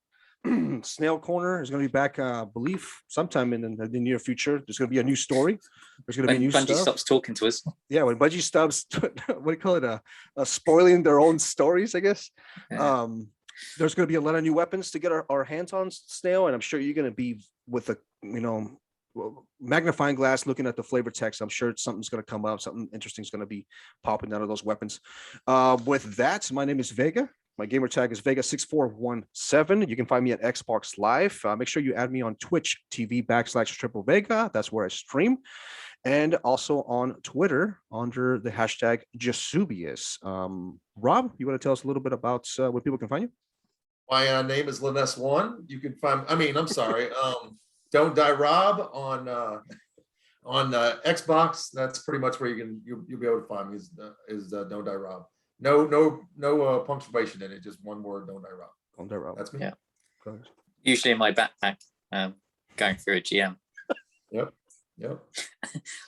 Snail Corner is going to be back, I believe, sometime in the near future. There's going to be a new story. There's going to be When new Bungie stuff. stops talking to us. Yeah, when Bungie stops, what do you call it? Spoiling their own stories, I guess. Yeah. There's going to be a lot of new weapons to get our hands on, Snail, and I'm sure you're going to be with a magnifying glass looking at the flavor text. I'm sure something's going to come up, something interesting is going to be popping out of those weapons. With that, my name is Vega. My gamer tag is Vega6417. You can find me at Xbox Live. Make sure you add me on Twitch TV/Triple Vega. That's where I stream. And also on Twitter under the hashtag Jasubius. Rob, you want to tell us a little bit about where people can find you? My name is Linus1. You can find, I'm sorry, DontDieRob on Xbox. That's pretty much where you'll be able to find me is DontDieRob. No punctuation in it, just one word, DontDieRob. DontDieRob. That's me. Yeah. Usually in my backpack, going through a GM. Yep.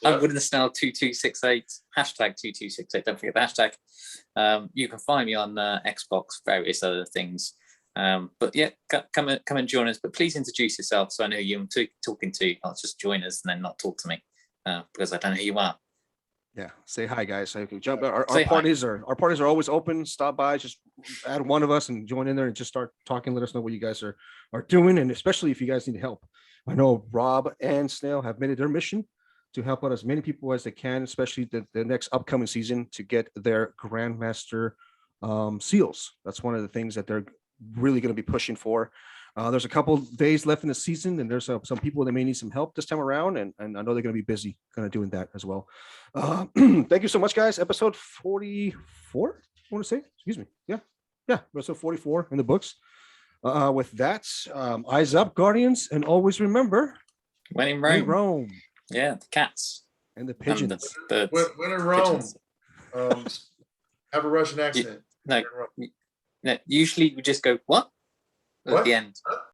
I'm with the Snell 2268, hashtag 2268. Don't forget the hashtag. You can find me on Xbox, various other things. But yeah, come and join us. But please introduce yourself so I know you I'm talking to. Not just join us and then not talk to me because I don't know who you are. Yeah, say hi, guys. So you can jump. Our Say hi. parties are always open. Stop by, just add one of us and join in there and just start talking. Let us know what you guys are doing, and especially if you guys need help. I know Rob and Snail have made it their mission to help out as many people as they can, especially the next upcoming season, to get their Grandmaster seals. That's one of the things that they're really going to be pushing for. There's a couple days left in the season, and there's some people that may need some help this time around, and I know they're going to be busy kind of doing that as well. Thank you so much, guys. Episode 44, I want to say. Excuse me. Yeah, episode 44 in the books. With that, eyes up, Guardians, and always remember, When in in Rome. Rome Yeah, the cats. and the And pigeons. the birds. When in Rome, Pigeons. have a Russian accent. No, usually we just go, what? At What? the end.